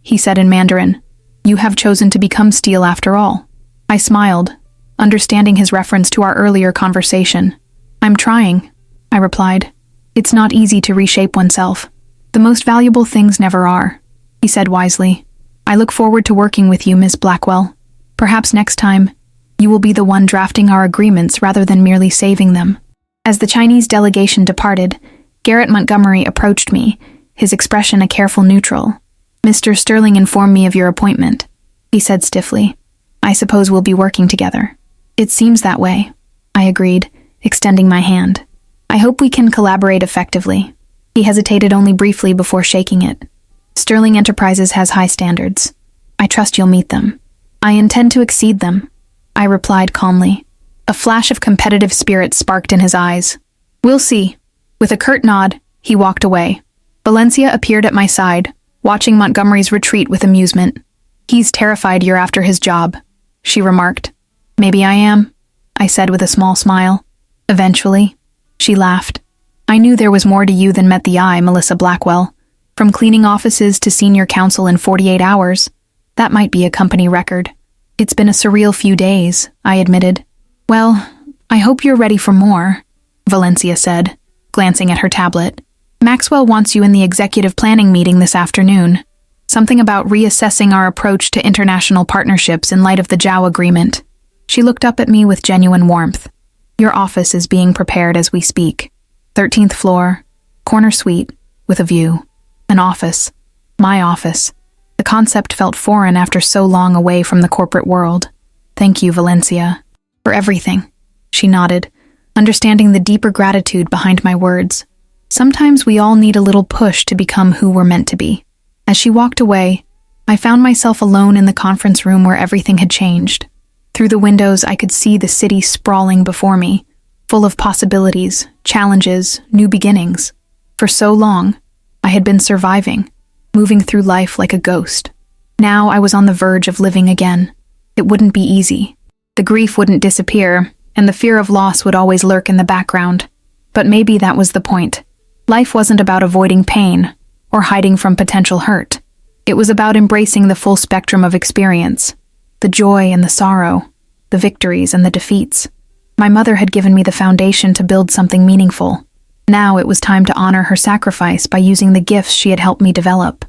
S2: he said in Mandarin, "you have chosen to become Steel after all." I smiled, understanding his reference to our earlier conversation. "I'm trying," I replied. "It's not easy to reshape oneself. The most valuable things never are," he said wisely. "I look forward to working with you, Miss Blackwell. Perhaps next time, you will be the one drafting our agreements rather than merely saving them." As the Chinese delegation departed, Garrett Montgomery approached me, his expression a careful neutral. "Mr. Sterling informed me of your appointment," he said stiffly. "I suppose we'll be working together." "It seems that way," I agreed, extending my hand. "I hope we can collaborate effectively." He hesitated only briefly before shaking it. "Sterling Enterprises has high standards. I trust you'll meet them." "I intend to exceed them," I replied calmly. A flash of competitive spirit sparked in his eyes. "We'll see." With a curt nod, he walked away. Valencia appeared at my side, watching Montgomery's retreat with amusement. "He's terrified you're after his job," she remarked. "Maybe I am," I said with a small smile. "Eventually," she laughed. "I knew there was more to you than met the eye, Melissa Blackwell. From cleaning offices to senior counsel in 48 hours. That might be a company record." "It's been a surreal few days," I admitted. "Well, I hope you're ready for more," Valencia said, glancing at her tablet. "Maxwell wants you in the executive planning meeting this afternoon. Something about reassessing our approach to international partnerships in light of the Zhao agreement." She looked up at me with genuine warmth. "Your office is being prepared as we speak. 13th floor, corner suite, with a view. An office. My office." The concept felt foreign after so long away from the corporate world. "Thank you, Valencia, for everything," she nodded, understanding the deeper gratitude behind my words. Sometimes we all need a little push to become who we're meant to be. As she walked away, I found myself alone in the conference room where everything had changed. Through the windows, I could see the city sprawling before me, full of possibilities, challenges, new beginnings. For so long, I had been surviving, moving through life like a ghost. Now I was on the verge of living again. It wouldn't be easy. The grief wouldn't disappear, and the fear of loss would always lurk in the background. But maybe that was the point. Life wasn't about avoiding pain or hiding from potential hurt. It was about embracing the full spectrum of experience, the joy and the sorrow, the victories and the defeats. My mother had given me the foundation to build something meaningful. Now it was time to honor her sacrifice by using the gifts she had helped me develop.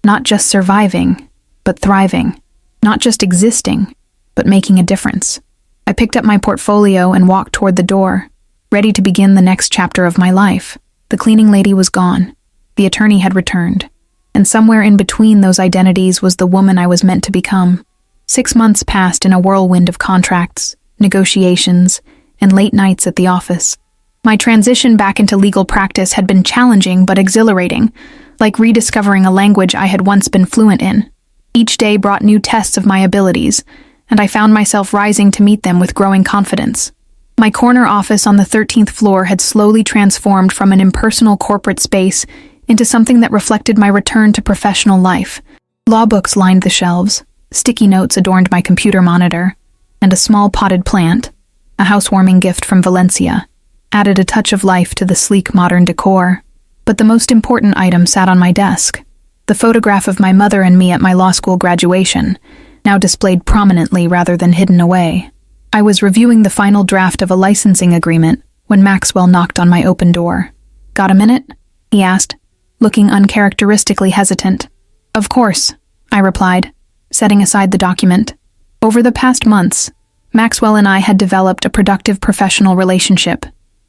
S2: Not just surviving, but thriving. Not just existing, but making a difference. I picked up my portfolio and walked toward the door, ready to begin the next chapter of my life. The cleaning lady was gone. The attorney had returned. And somewhere in between those identities was the woman I was meant to become. 6 months passed in a whirlwind of contracts, negotiations, and late nights at the office. My transition back into legal practice had been challenging but exhilarating, like rediscovering a language I had once been fluent in. Each day brought new tests of my abilities, and I found myself rising to meet them with growing confidence. My corner office on the 13th floor had slowly transformed from an impersonal corporate space into something that reflected my return to professional life. Law books lined the shelves, sticky notes adorned my computer monitor, and a small potted plant, a housewarming gift from Valencia, added a touch of life to the sleek modern decor. But the most important item sat on my desk, the photograph of my mother and me at my law school graduation, now displayed prominently rather than hidden away. I was reviewing the final draft of a licensing agreement when Maxwell knocked on my open door. "Got a minute?" he asked, looking uncharacteristically hesitant. "Of course," I replied, setting aside the document. Over the past months, Maxwell and I had developed a productive professional relationship.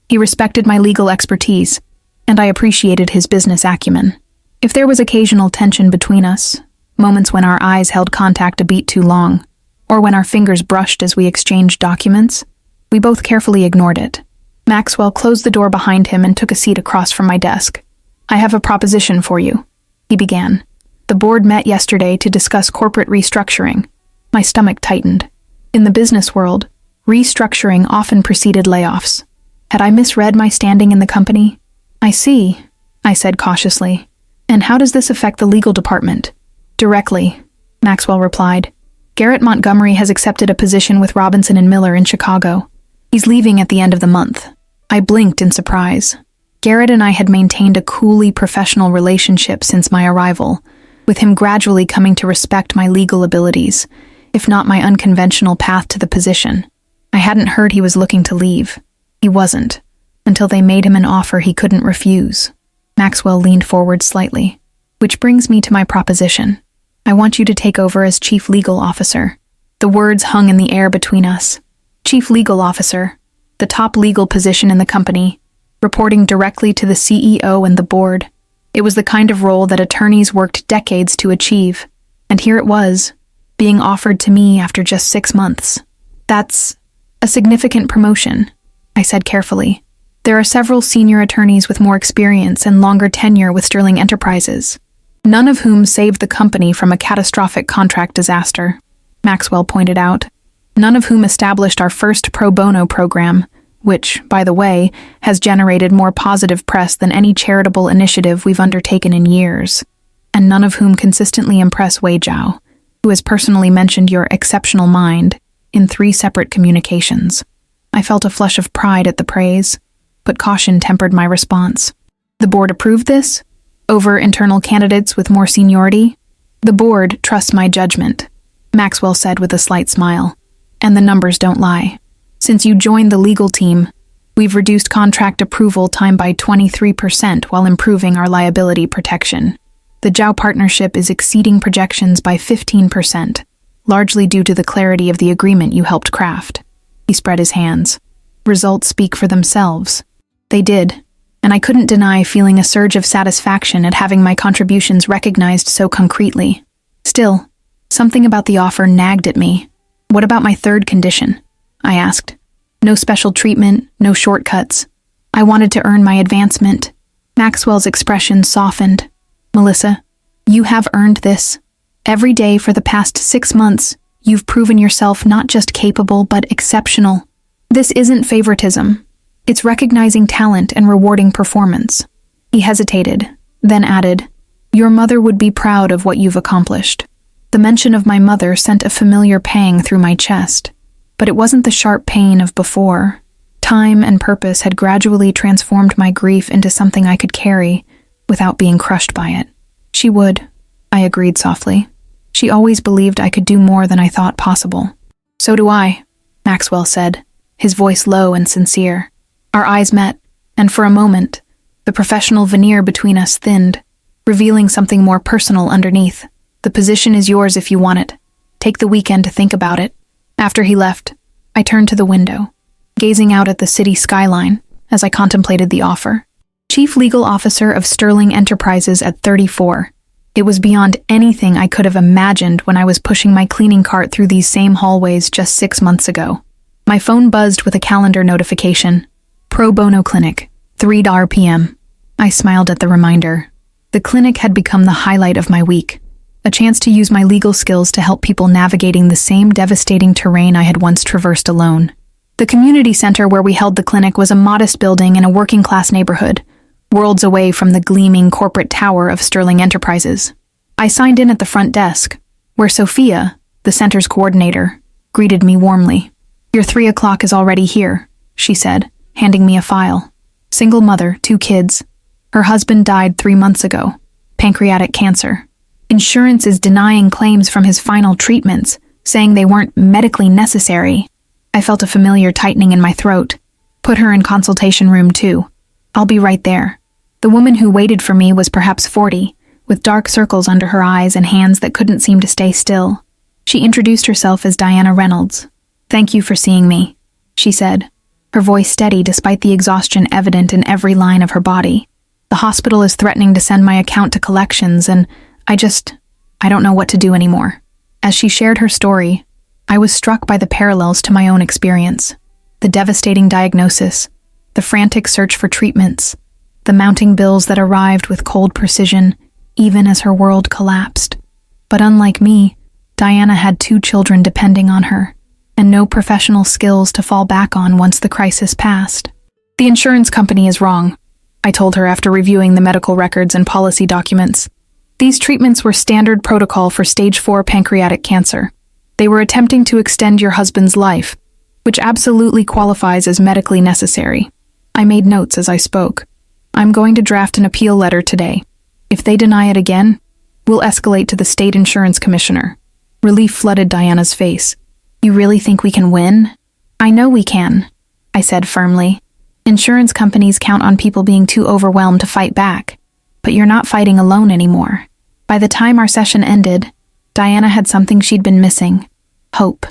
S2: He respected my legal expertise, and I appreciated his business acumen. If there was occasional tension between us, moments when our eyes held contact a beat too long, or when our fingers brushed as we exchanged documents, we both carefully ignored it. Maxwell closed the door behind him and took a seat across from my desk. "I have a proposition for you," he began. "The board met yesterday to discuss corporate restructuring." My stomach tightened. In the business world, restructuring often preceded layoffs. Had I misread my standing in the company? "I see," I said cautiously. "And how does this affect the legal department?" "Directly," Maxwell replied. Garrett Montgomery has accepted a position with Robinson and Miller in Chicago. He's leaving at the end of the month. I blinked in surprise. Garrett and I had maintained a coolly professional relationship since my arrival, with him gradually coming to respect my legal abilities, if not my unconventional path to the position. I hadn't heard he was looking to leave. He wasn't, until they made him an offer he couldn't refuse. Maxwell leaned forward slightly. Which brings me to my proposition. I want you to take over as Chief Legal Officer. The words hung in the air between us. Chief Legal Officer, the top legal position in the company, reporting directly to the CEO and the board. It was the kind of role that attorneys worked decades to achieve, and here it was, being offered to me after just 6 months. That's a significant promotion, I said carefully. There are several senior attorneys with more experience and longer tenure with Sterling Enterprises, none of whom saved the company from a catastrophic contract disaster, Maxwell pointed out. None of whom established our first pro bono program, which, by the way, has generated more positive press than any charitable initiative we've undertaken in years, and none of whom consistently impress Wei Zhao, who has personally mentioned your exceptional mind in 3 separate communications. I felt a flush of pride at the praise, but caution tempered my response. The board approved this? Over internal candidates with more seniority? The board trusts my judgment, Maxwell said with a slight smile. And the numbers don't lie. Since you joined the legal team, we've reduced contract approval time by 23% while improving our liability protection. The Zhao partnership is exceeding projections by 15%, largely due to the clarity of the agreement you helped craft. He spread his hands. Results speak for themselves. They did, and I couldn't deny feeling a surge of satisfaction at having my contributions recognized so concretely. Still, something about the offer nagged at me. What about my third condition? I asked. No special treatment, no shortcuts. I wanted to earn my advancement. Maxwell's expression softened. Melissa, you have earned this. Every day for the past 6 months, you've proven yourself not just capable but exceptional. This isn't favoritism. It's recognizing talent and rewarding performance. He hesitated, then added, Your mother would be proud of what you've accomplished. The mention of my mother sent a familiar pang through my chest, but it wasn't the sharp pain of before. Time and purpose had gradually transformed my grief into something I could carry without being crushed by it. She would, I agreed softly. She always believed I could do more than I thought possible. So do I, Maxwell said, his voice low and sincere. Our eyes met, and for a moment, the professional veneer between us thinned, revealing something more personal underneath. The position is yours if you want it. Take the weekend to think about it. After he left, I turned to the window, gazing out at the city skyline as I contemplated the offer. Chief Legal Officer of Sterling Enterprises at 34. It was beyond anything I could have imagined when I was pushing my cleaning cart through these same hallways just 6 months ago. My phone buzzed with a calendar notification. Pro Bono Clinic, 3 p.m. I smiled at the reminder. The clinic had become the highlight of my week. A chance to use my legal skills to help people navigating the same devastating terrain I had once traversed alone. The community center where we held the clinic was a modest building in a working-class neighborhood, worlds away from the gleaming corporate tower of Sterling Enterprises. I signed in at the front desk, where Sophia, the center's coordinator, greeted me warmly. Your 3 o'clock is already here, she said, handing me a file. Single mother, 2 kids. Her husband died 3 months ago. Pancreatic cancer. Insurance is denying claims from his final treatments, saying they weren't medically necessary. I felt a familiar tightening in my throat. Put her in consultation room 2. I'll be right there. The woman who waited for me was perhaps 40, with dark circles under her eyes and hands that couldn't seem to stay still. She introduced herself as Diana Reynolds. Thank you for seeing me, she said, her voice steady despite the exhaustion evident in every line of her body. The hospital is threatening to send my account to collections, and I don't know what to do anymore. As she shared her story, I was struck by the parallels to my own experience. The devastating diagnosis, the frantic search for treatments, the mounting bills that arrived with cold precision, even as her world collapsed. But unlike me, Diana had 2 children depending on her, and no professional skills to fall back on once the crisis passed. The insurance company is wrong, I told her after reviewing the medical records and policy documents. These treatments were standard protocol for stage 4 pancreatic cancer. They were attempting to extend your husband's life, which absolutely qualifies as medically necessary. I made notes as I spoke. I'm going to draft an appeal letter today. If they deny it again, we'll escalate to the state insurance commissioner. Relief flooded Diana's face. You really think we can win? I know we can, I said firmly. Insurance companies count on people being too overwhelmed to fight back. But you're not fighting alone anymore. By the time our session ended, Diana had something she'd been missing: hope.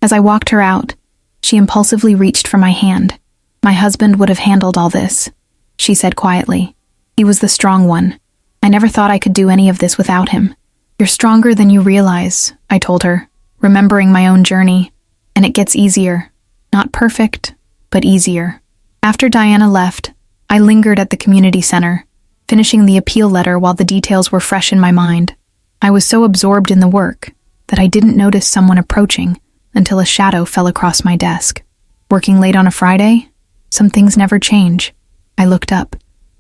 S2: As I walked her out, she impulsively reached for my hand. My husband would have handled all this, she said quietly. He was the strong one. I never thought I could do any of this without him. You're stronger than you realize, I told her, remembering my own journey. And it gets easier. Not perfect, but easier. After Diana left, I lingered at the community center, finishing the appeal letter while the details were fresh in my mind. I was so absorbed in the work that I didn't notice someone approaching until a shadow fell across my desk. Working late on a Friday? Some things never change. I looked up,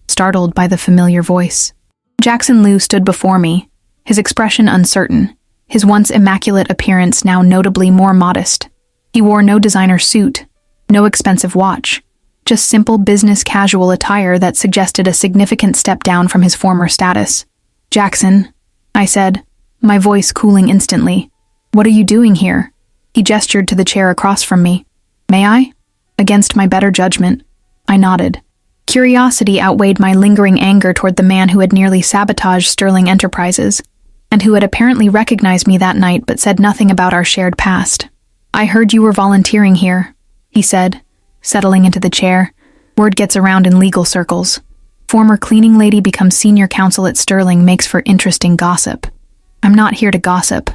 S2: startled by the familiar voice. Jackson Liu stood before me, his expression uncertain, his once immaculate appearance now notably more modest. He wore no designer suit, no expensive watch, just simple business casual attire that suggested a significant step down from his former status. Jackson, I said, my voice cooling instantly. What are you doing here? He gestured to the chair across from me. May I? Against my better judgment, I nodded. Curiosity outweighed my lingering anger toward the man who had nearly sabotaged Sterling Enterprises, and who had apparently recognized me that night but said nothing about our shared past. I heard you were volunteering here, he said, settling into the chair. Word gets around in legal circles. Former cleaning lady becomes senior counsel at Sterling makes for interesting gossip. I'm not here to gossip,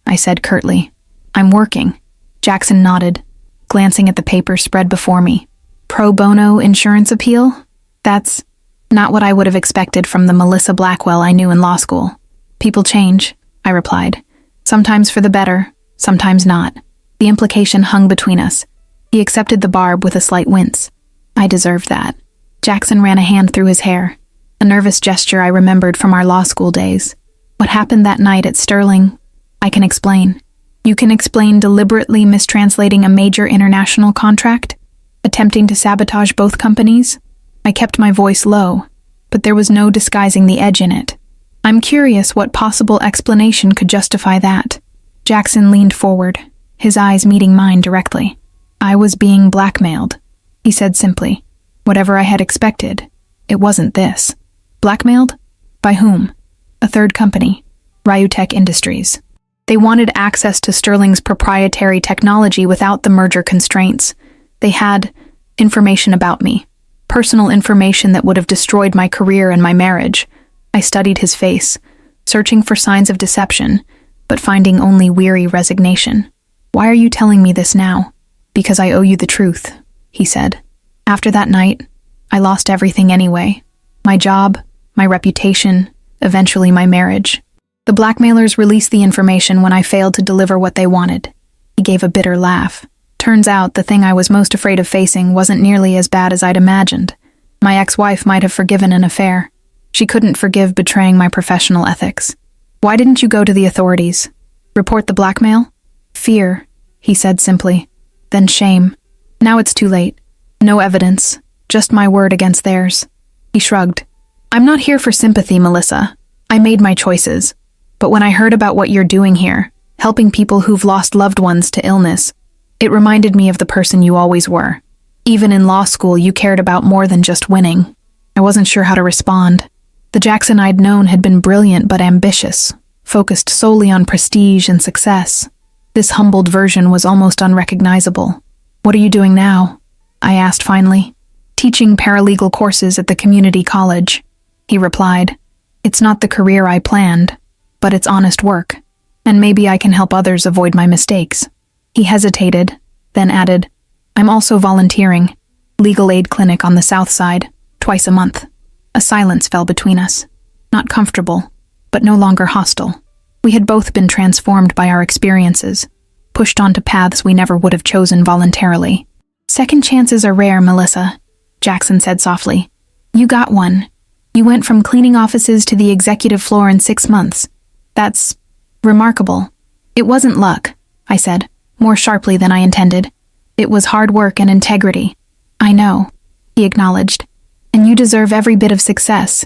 S2: I said curtly. I'm working. Jackson nodded, glancing at the paper spread before me. Pro bono insurance appeal? That's not what I would have expected from the Melissa Blackwell I knew in law school. People change, I replied. Sometimes for the better, sometimes not. The implication hung between us. He accepted the barb with a slight wince. I deserved that. Jackson ran a hand through his hair, a nervous gesture I remembered from our law school days. What happened that night at Sterling, I can explain. You can explain deliberately mistranslating a major international contract? Attempting to sabotage both companies? I kept my voice low, but there was no disguising the edge in it. I'm curious what possible explanation could justify that. Jackson leaned forward, his eyes meeting mine directly. I was being blackmailed, he said simply. Whatever I had expected, it wasn't this. Blackmailed? By whom? A third company, Ryutech Industries. They wanted access to Sterling's proprietary technology without the merger constraints. They had information about me, personal information that would have destroyed my career and my marriage. I studied his face, searching for signs of deception, but finding only weary resignation. Why are you telling me this now? Because I owe you the truth, he said. After that night, I lost everything anyway. My job, my reputation, eventually my marriage. The blackmailers released the information when I failed to deliver what they wanted. He gave a bitter laugh. Turns out the thing I was most afraid of facing wasn't nearly as bad as I'd imagined. My ex-wife might have forgiven an affair. She couldn't forgive betraying my professional ethics. Why didn't you go to the authorities? Report the blackmail? Fear, he said simply. Then shame. Now it's too late. No evidence, just my word against theirs. He shrugged. I'm not here for sympathy, Melissa. I made my choices. But when I heard about what you're doing here, helping people who've lost loved ones to illness, it reminded me of the person you always were. Even in law school, you cared about more than just winning. I wasn't sure how to respond. The Jackson I'd known had been brilliant but ambitious, focused solely on prestige and success. This humbled version was almost unrecognizable. What are you doing now? I asked finally. Teaching paralegal courses at the community college, he replied. It's not the career I planned, but it's honest work, and maybe I can help others avoid my mistakes. He hesitated, then added, I'm also volunteering. Legal aid clinic on the south side, twice a month. A silence fell between us. Not comfortable, but no longer hostile. We had both been transformed by our experiences, pushed onto paths we never would have chosen voluntarily. Second chances are rare, Melissa, Jackson said softly. You got one. You went from cleaning offices to the executive floor in 6 months. That's remarkable. It wasn't luck, I said, more sharply than I intended. It was hard work and integrity. I know, he acknowledged. And you deserve every bit of success.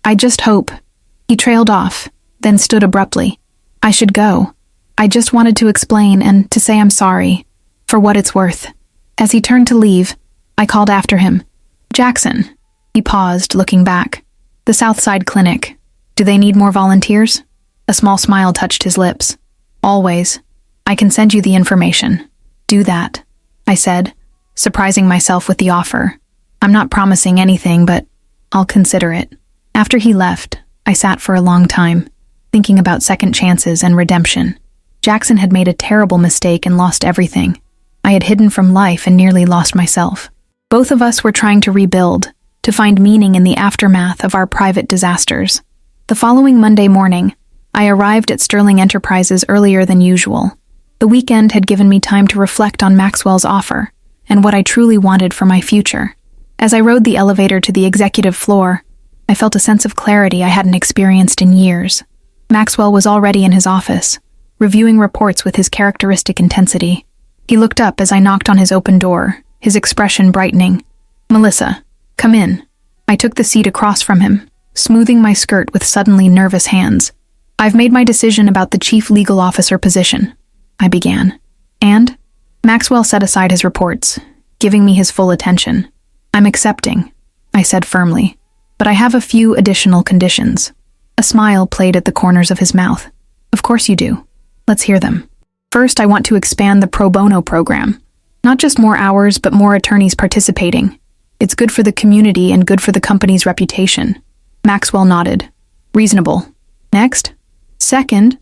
S2: I just hope. He trailed off, then stood abruptly. I should go. I just wanted to explain and to say I'm sorry, for what it's worth. As he turned to leave, I called after him. Jackson. He paused, looking back. The Southside Clinic. Do they need more volunteers? A small smile touched his lips. Always. I can send you the information. Do that, I said, surprising myself with the offer. I'm not promising anything, but I'll consider it. After he left, I sat for a long time, thinking about second chances and redemption. Jackson had made a terrible mistake and lost everything. I had hidden from life and nearly lost myself. Both of us were trying to rebuild, to find meaning in the aftermath of our private disasters. The following Monday morning, I arrived at Sterling Enterprises earlier than usual. The weekend had given me time to reflect on Maxwell's offer and what I truly wanted for my future. As I rode the elevator to the executive floor, I felt a sense of clarity I hadn't experienced in years. Maxwell was already in his office, reviewing reports with his characteristic intensity. He looked up as I knocked on his open door, his expression brightening. Melissa, come in. I took the seat across from him, smoothing my skirt with suddenly nervous hands. I've made my decision about the chief legal officer position, I began. And? Maxwell set aside his reports, giving me his full attention. I'm accepting, I said firmly, but I have a few additional conditions. A smile played at the corners of his mouth. Of course you do. Let's hear them. First, I want to expand the pro bono program. Not just more hours, but more attorneys participating. It's good for the community and good for the company's reputation. Maxwell nodded. Reasonable. Next? Second,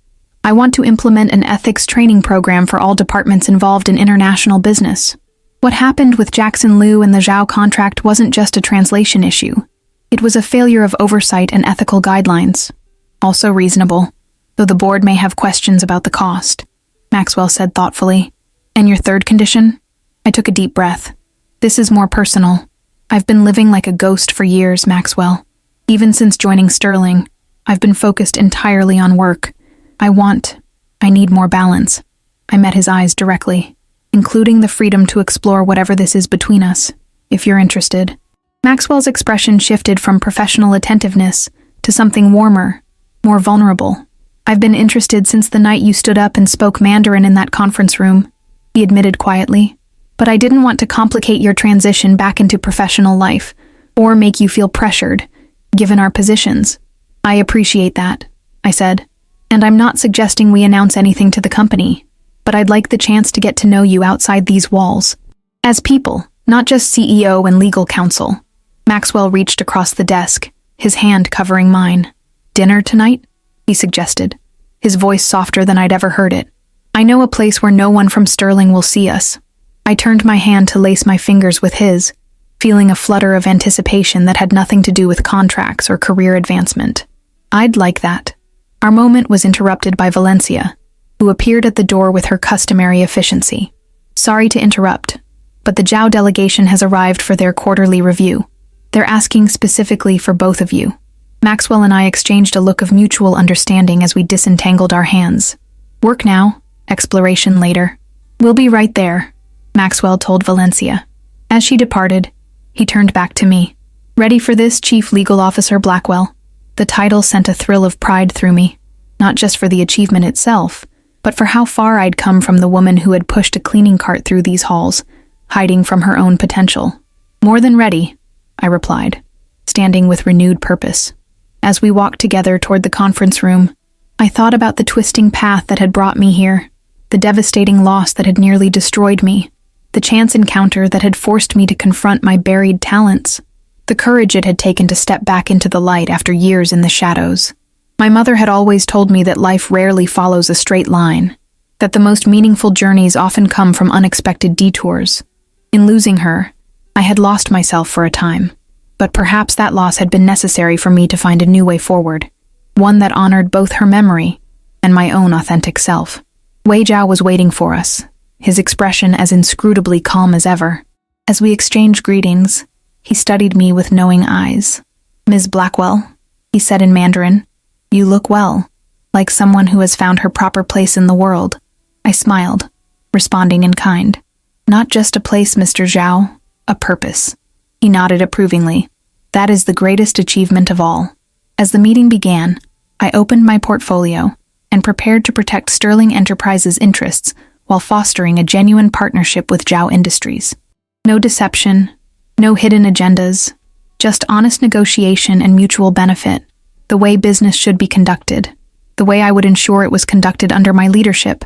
S2: I want to implement an ethics training program for all departments involved in international business. What happened with Jackson Liu and the Zhao contract wasn't just a translation issue. It was a failure of oversight and ethical guidelines. Also reasonable, though the board may have questions about the cost, Maxwell said thoughtfully. And your third condition? I took a deep breath. This is more personal. I've been living like a ghost for years, Maxwell. Even since joining Sterling, I've been focused entirely on work. I need more balance. I met his eyes directly, including the freedom to explore whatever this is between us, if you're interested. Maxwell's expression shifted from professional attentiveness to something warmer, more vulnerable. I've been interested since the night you stood up and spoke Mandarin in that conference room, he admitted quietly. But I didn't want to complicate your transition back into professional life, or make you feel pressured, given our positions. I appreciate that, I said. And I'm not suggesting we announce anything to the company, but I'd like the chance to get to know you outside these walls. As people, not just CEO and legal counsel. Maxwell reached across the desk, his hand covering mine. Dinner tonight? He suggested, his voice softer than I'd ever heard it. I know a place where no one from Sterling will see us. I turned my hand to lace my fingers with his, feeling a flutter of anticipation that had nothing to do with contracts or career advancement. I'd like that. Our moment was interrupted by Valencia, who appeared at the door with her customary efficiency. Sorry to interrupt, but the Zhao delegation has arrived for their quarterly review. They're asking specifically for both of you. Maxwell and I exchanged a look of mutual understanding as we disentangled our hands. Work now, exploration later. We'll be right there, Maxwell told Valencia. As she departed, he turned back to me. Ready for this, Chief Legal Officer Blackwell? The title sent a thrill of pride through me, not just for the achievement itself, but for how far I'd come from the woman who had pushed a cleaning cart through these halls, hiding from her own potential. More than ready, I replied, standing with renewed purpose. As we walked together toward the conference room, I thought about the twisting path that had brought me here, the devastating loss that had nearly destroyed me, the chance encounter that had forced me to confront my buried talents, the courage it had taken to step back into the light after years in the shadows. My mother had always told me that life rarely follows a straight line, that the most meaningful journeys often come from unexpected detours. In losing her, I had lost myself for a time, but perhaps that loss had been necessary for me to find a new way forward, one that honored both her memory and my own authentic self. Wei Zhao was waiting for us, his expression as inscrutably calm as ever. As we exchanged greetings, he studied me with knowing eyes. Ms. Blackwell, he said in Mandarin, you look well, like someone who has found her proper place in the world. I smiled, responding in kind. Not just a place, Mr. Zhao, a purpose. He nodded approvingly. That is the greatest achievement of all. As the meeting began, I opened my portfolio and prepared to protect Sterling Enterprises' interests while fostering a genuine partnership with Zhao Industries. No deception, no hidden agendas, just honest negotiation and mutual benefit, the way business should be conducted, the way I would ensure it was conducted under my leadership.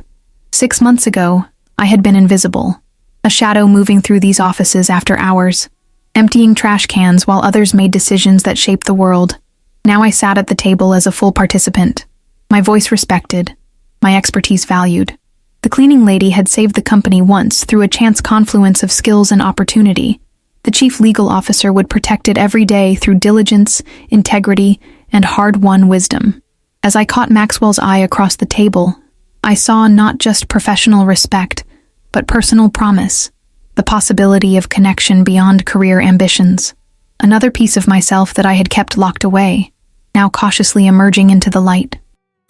S2: 6 months ago, I had been invisible, a shadow moving through these offices after hours, emptying trash cans while others made decisions that shaped the world. Now I sat at the table as a full participant, my voice respected, my expertise valued. The cleaning lady had saved the company once through a chance confluence of skills and opportunity. The chief legal officer would protect it every day through diligence, integrity, and hard-won wisdom. As I caught Maxwell's eye across the table, I saw not just professional respect, but personal promise, the possibility of connection beyond career ambitions. Another piece of myself that I had kept locked away, now cautiously emerging into the light.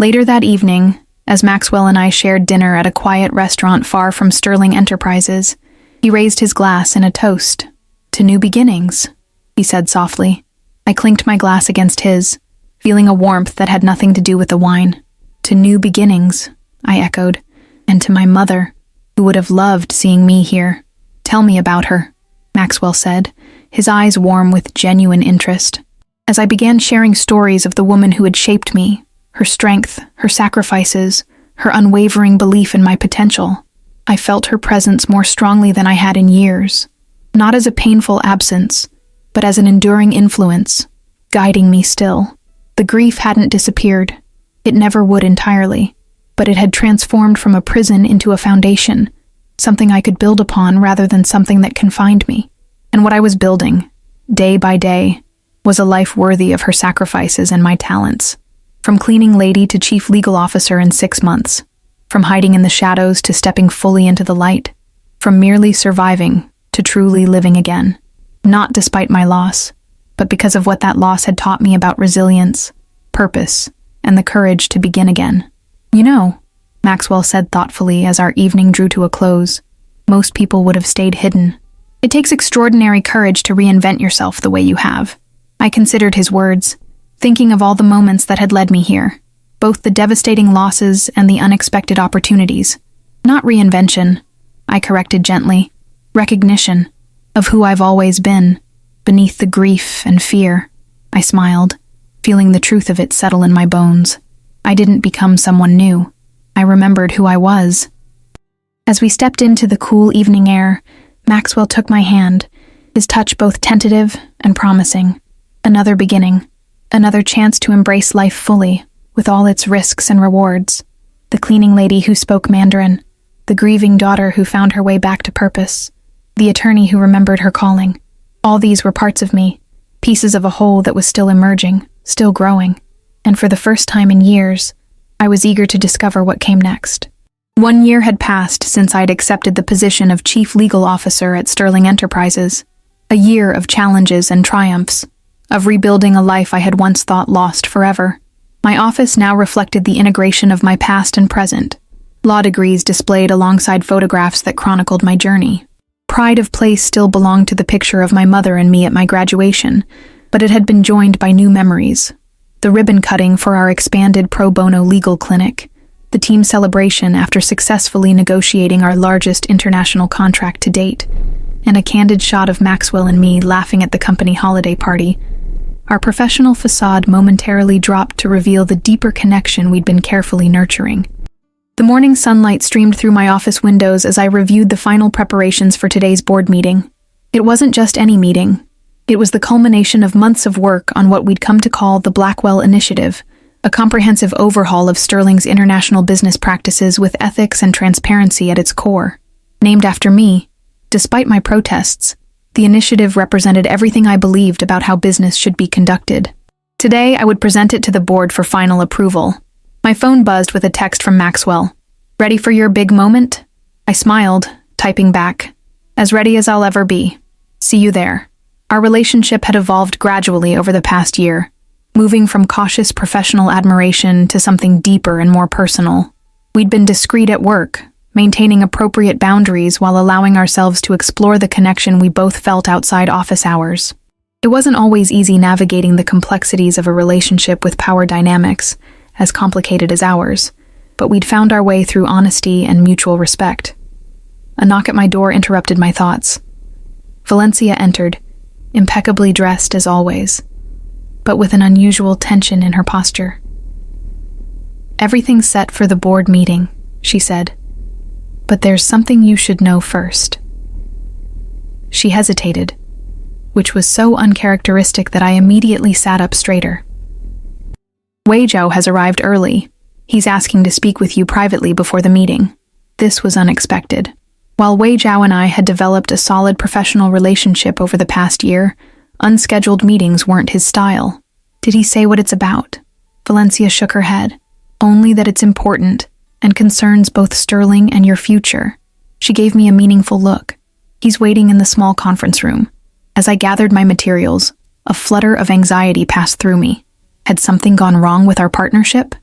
S2: Later that evening, as Maxwell and I shared dinner at a quiet restaurant far from Sterling Enterprises, he raised his glass in a toast. To new beginnings, he said softly. I clinked my glass against his, feeling a warmth that had nothing to do with the wine. To new beginnings, I echoed, and to my mother, who would have loved seeing me here. Tell me about her, Maxwell said, his eyes warm with genuine interest. As I began sharing stories of the woman who had shaped me, her strength, her sacrifices, her unwavering belief in my potential, I felt her presence more strongly than I had in years. Not as a painful absence, but as an enduring influence, guiding me still. The grief hadn't disappeared. It never would entirely, but it had transformed from a prison into a foundation, something I could build upon rather than something that confined me. And what I was building, day by day, was a life worthy of her sacrifices and my talents. From cleaning lady to chief legal officer in 6 months, from hiding in the shadows to stepping fully into the light, from merely surviving to truly living again. Not despite my loss, but because of what that loss had taught me about resilience, purpose, and the courage to begin again. You know, Maxwell said thoughtfully as our evening drew to a close, most people would have stayed hidden. It takes extraordinary courage to reinvent yourself the way you have. I considered his words, thinking of all the moments that had led me here, both the devastating losses and the unexpected opportunities. Not reinvention, I corrected gently, recognition of who I've always been, beneath the grief and fear. I smiled, feeling the truth of it settle in my bones. I didn't become someone new. I remembered who I was. As we stepped into the cool evening air, Maxwell took my hand, his touch both tentative and promising. Another beginning, another chance to embrace life fully, with all its risks and rewards. The cleaning lady who spoke Mandarin, the grieving daughter who found her way back to purpose, the attorney who remembered her calling. All these were parts of me, pieces of a whole that was still emerging, still growing. And for the first time in years, I was eager to discover what came next. 1 year had passed since I'd accepted the position of Chief Legal Officer at Sterling Enterprises. A year of challenges and triumphs, of rebuilding a life I had once thought lost forever. My office now reflected the integration of my past and present. Law degrees displayed alongside photographs that chronicled my journey. Pride of place still belonged to the picture of my mother and me at my graduation, but it had been joined by new memories. The ribbon cutting for our expanded pro bono legal clinic, the team celebration after successfully negotiating our largest international contract to date, and a candid shot of Maxwell and me laughing at the company holiday party. Our professional facade momentarily dropped to reveal the deeper connection we'd been carefully nurturing. The morning sunlight streamed through my office windows as I reviewed the final preparations for today's board meeting. It wasn't just any meeting. It was the culmination of months of work on what we'd come to call the Blackwell Initiative, a comprehensive overhaul of Sterling's international business practices with ethics and transparency at its core. Named after me, despite my protests, the initiative represented everything I believed about how business should be conducted. Today, I would present it to the board for final approval. My phone buzzed with a text from Maxwell. "Ready for your big moment?" I smiled, typing back, "As ready as I'll ever be. See you there." Our relationship had evolved gradually over the past year, moving from cautious professional admiration to something deeper and more personal. We'd been discreet at work, maintaining appropriate boundaries while allowing ourselves to explore the connection we both felt outside office hours. It wasn't always easy navigating the complexities of a relationship with power dynamics, as complicated as ours, but we'd found our way through honesty and mutual respect. A knock at my door interrupted my thoughts. Valencia entered, impeccably dressed as always, but with an unusual tension in her posture. "Everything's set for the board meeting," she said, "but there's something you should know first." She hesitated, which was so uncharacteristic that I immediately sat up straighter. "Wei Zhao has arrived early. He's asking to speak with you privately before the meeting." This was unexpected. While Wei Zhao and I had developed a solid professional relationship over the past year, unscheduled meetings weren't his style. "Did he say what it's about?" Valencia shook her head. "Only that it's important and concerns both Sterling and your future." She gave me a meaningful look. "He's waiting in the small conference room." As I gathered my materials, a flutter of anxiety passed through me. Had something gone wrong with our partnership?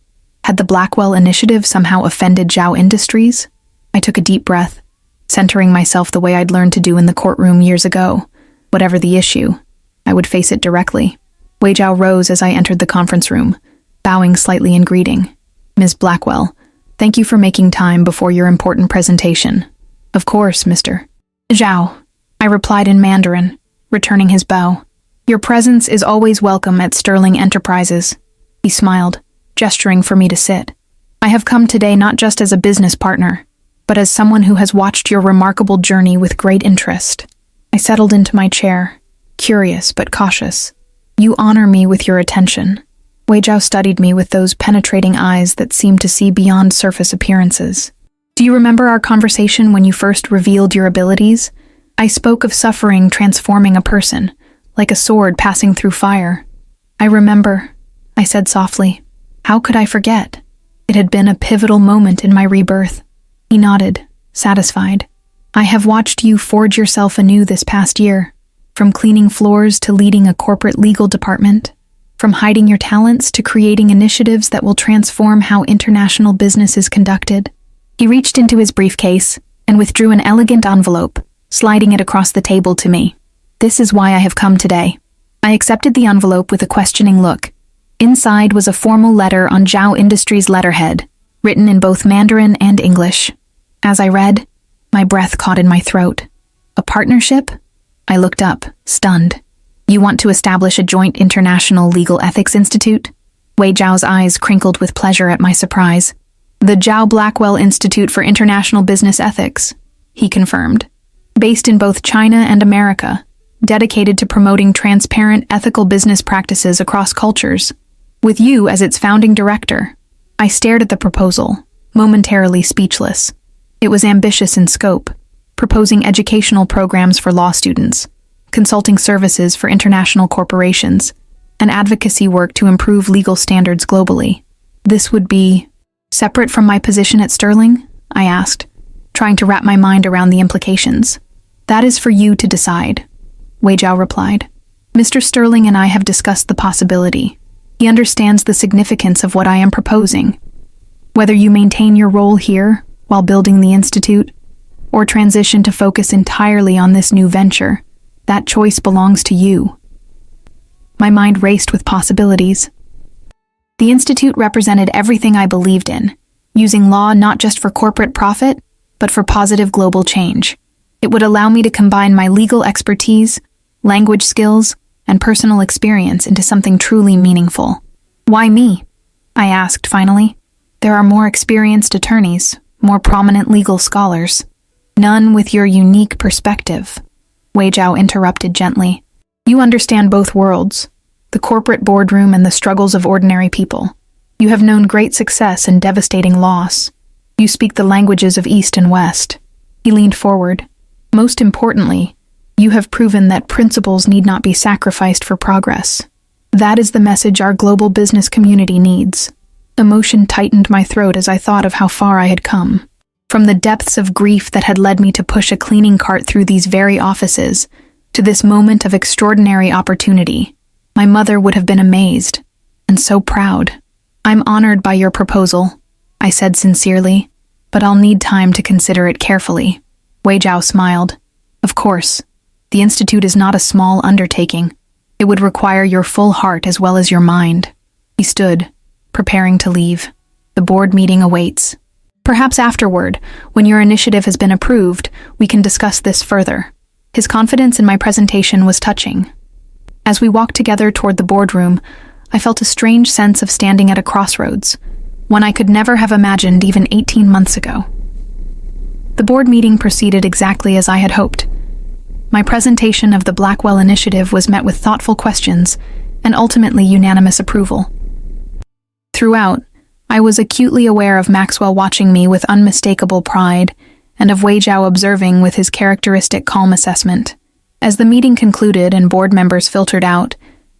S2: Had the Blackwell Initiative somehow offended Zhao Industries? I took a deep breath, centering myself the way I'd learned to do in the courtroom years ago. Whatever the issue, I would face it directly. Wei Zhao rose as I entered the conference room, bowing slightly in greeting. "Ms. Blackwell, thank you for making time before your important presentation." "Of course, Mr. Zhao," I replied in Mandarin, returning his bow. "Your presence is always welcome at Sterling Enterprises." He smiled, gesturing for me to sit. "I have come today not just as a business partner, but as someone who has watched your remarkable journey with great interest." I settled into my chair, curious but cautious. "You honor me with your attention." Wei Zhao studied me with those penetrating eyes that seemed to see beyond surface appearances. "Do you remember our conversation when you first revealed your abilities? I spoke of suffering transforming a person, like a sword passing through fire." "I remember," I said softly. "How could I forget? It had been a pivotal moment in my rebirth." He nodded, satisfied. "I have watched you forge yourself anew this past year, from cleaning floors to leading a corporate legal department, from hiding your talents to creating initiatives that will transform how international business is conducted." He reached into his briefcase and withdrew an elegant envelope, sliding it across the table to me. "This is why I have come today." I accepted the envelope with a questioning look. Inside was a formal letter on Zhao Industries' letterhead, written in both Mandarin and English. As I read, my breath caught in my throat. "A partnership?" I looked up, stunned. "You want to establish a joint international legal ethics institute?" Wei Zhao's eyes crinkled with pleasure at my surprise. "The Zhao Blackwell Institute for International Business Ethics," he confirmed. "Based in both China and America, dedicated to promoting transparent, ethical business practices across cultures. With you as its founding director." I stared at the proposal, momentarily speechless. It was ambitious in scope, proposing educational programs for law students, consulting services for international corporations, and advocacy work to improve legal standards globally. "This would be separate from my position at Sterling?" I asked, trying to wrap my mind around the implications. "That is for you to decide," Wei Zhao replied. "Mr. Sterling and I have discussed the possibility. He understands the significance of what I am proposing. Whether you maintain your role here while building the institute, or transition to focus entirely on this new venture, that choice belongs to you." My mind raced with possibilities. The institute represented everything I believed in, using law not just for corporate profit, but for positive global change. It would allow me to combine my legal expertise, language skills, and personal experience into something truly meaningful. "Why me?" I asked finally. "There are more experienced attorneys, more prominent legal scholars. None with your unique perspective," Wei Zhao interrupted gently. "You understand both worlds, the corporate boardroom and the struggles of ordinary people. You have known great success and devastating loss. You speak the languages of East and West." He leaned forward. "Most importantly, you have proven that principles need not be sacrificed for progress. That is the message our global business community needs." Emotion tightened my throat as I thought of how far I had come. From the depths of grief that had led me to push a cleaning cart through these very offices, to this moment of extraordinary opportunity. My mother would have been amazed, and so proud. "I'm honored by your proposal," I said sincerely, but I'll need time to consider it carefully. Wei Jiao smiled. Of course. The institute is not a small undertaking. It would require your full heart as well as your mind. He stood, preparing to leave. The board meeting awaits. Perhaps afterward, when your initiative has been approved, we can discuss this further. His confidence in my presentation was touching. As we walked together toward the boardroom, I felt a strange sense of standing at a crossroads, one I could never have imagined even 18 months ago. The board meeting proceeded exactly as I had hoped. My presentation of the Blackwell Initiative was met with thoughtful questions and ultimately unanimous approval. Throughout, I was acutely aware of Maxwell watching me with unmistakable pride and of Wei Jiao observing with his characteristic calm assessment. As the meeting concluded and board members filtered out,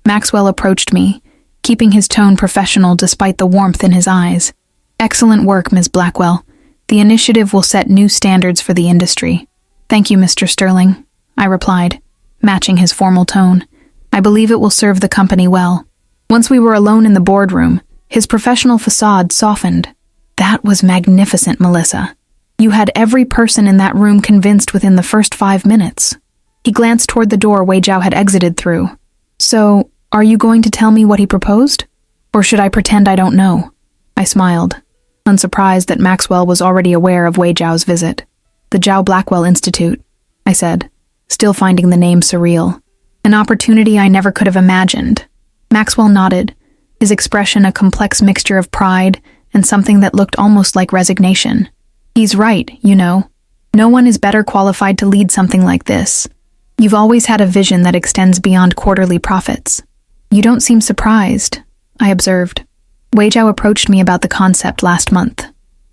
S2: Maxwell approached me, keeping his tone professional despite the warmth in his eyes. Excellent work, Ms. Blackwell. The initiative will set new standards for the industry. Thank you, Mr. Sterling, I replied, matching his formal tone. I believe it will serve the company well. Once we were alone in the boardroom, his professional facade softened. That was magnificent, Melissa. You had every person in that room convinced within the first 5 minutes. He glanced toward the door Wei Jiao had exited through. So, are you going to tell me what he proposed? Or should I pretend I don't know? I smiled, unsurprised that Maxwell was already aware of Wei Jiao's visit. The Jiao Blackwell Institute, I said, still finding the name surreal. An opportunity I never could have imagined. Maxwell nodded, his expression a complex mixture of pride and something that looked almost like resignation. He's right, you know. No one is better qualified to lead something like this. You've always had a vision that extends beyond quarterly profits. You don't seem surprised, I observed. Wei Jiao approached me about the concept last month,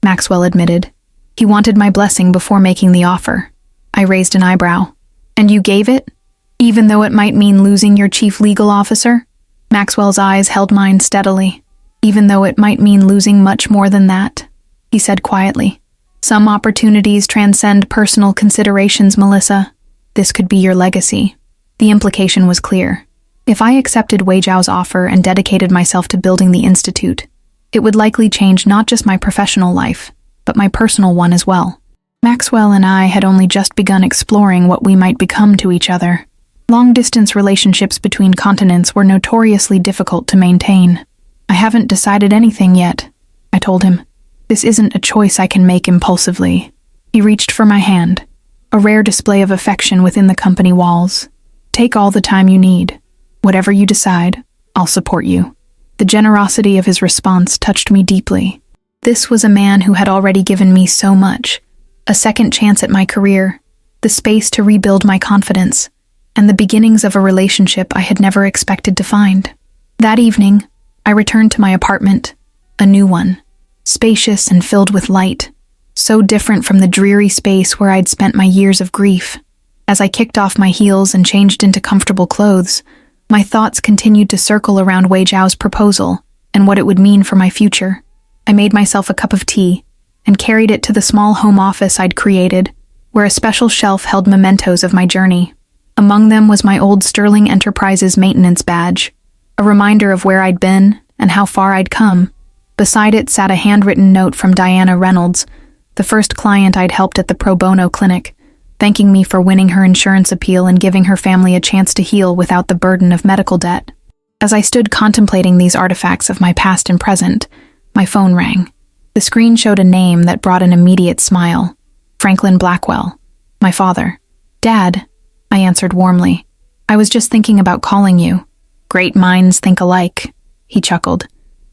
S2: Maxwell admitted. He wanted my blessing before making the offer. I raised an eyebrow. And you gave it? Even though it might mean losing your chief legal officer? Maxwell's eyes held mine steadily. Even though it might mean losing much more than that, he said quietly. Some opportunities transcend personal considerations, Melissa. This could be your legacy. The implication was clear. If I accepted Wei Jiao's offer and dedicated myself to building the institute, it would likely change not just my professional life, but my personal one as well. Maxwell and I had only just begun exploring what we might become to each other. Long-distance relationships between continents were notoriously difficult to maintain. I haven't decided anything yet, I told him. This isn't a choice I can make impulsively. He reached for my hand, a rare display of affection within the company walls. Take all the time you need. Whatever you decide, I'll support you. The generosity of his response touched me deeply. This was a man who had already given me so much. A second chance at my career, the space to rebuild my confidence, and the beginnings of a relationship I had never expected to find. That evening, I returned to my apartment, a new one, spacious and filled with light, so different from the dreary space where I'd spent my years of grief. As I kicked off my heels and changed into comfortable clothes, my thoughts continued to circle around Wei Jiao's proposal and what it would mean for my future. I made myself a cup of tea and carried it to the small home office I'd created, where a special shelf held mementos of my journey. Among them was my old Sterling Enterprises maintenance badge, a reminder of where I'd been and how far I'd come. Beside it sat a handwritten note from Diana Reynolds, the first client I'd helped at the pro bono clinic, thanking me for winning her insurance appeal and giving her family a chance to heal without the burden of medical debt. As I stood contemplating these artifacts of my past and present, my phone rang. The screen showed a name that brought an immediate smile. Franklin Blackwell, my father. Dad, I answered warmly. I was just thinking about calling you. Great minds think alike, he chuckled.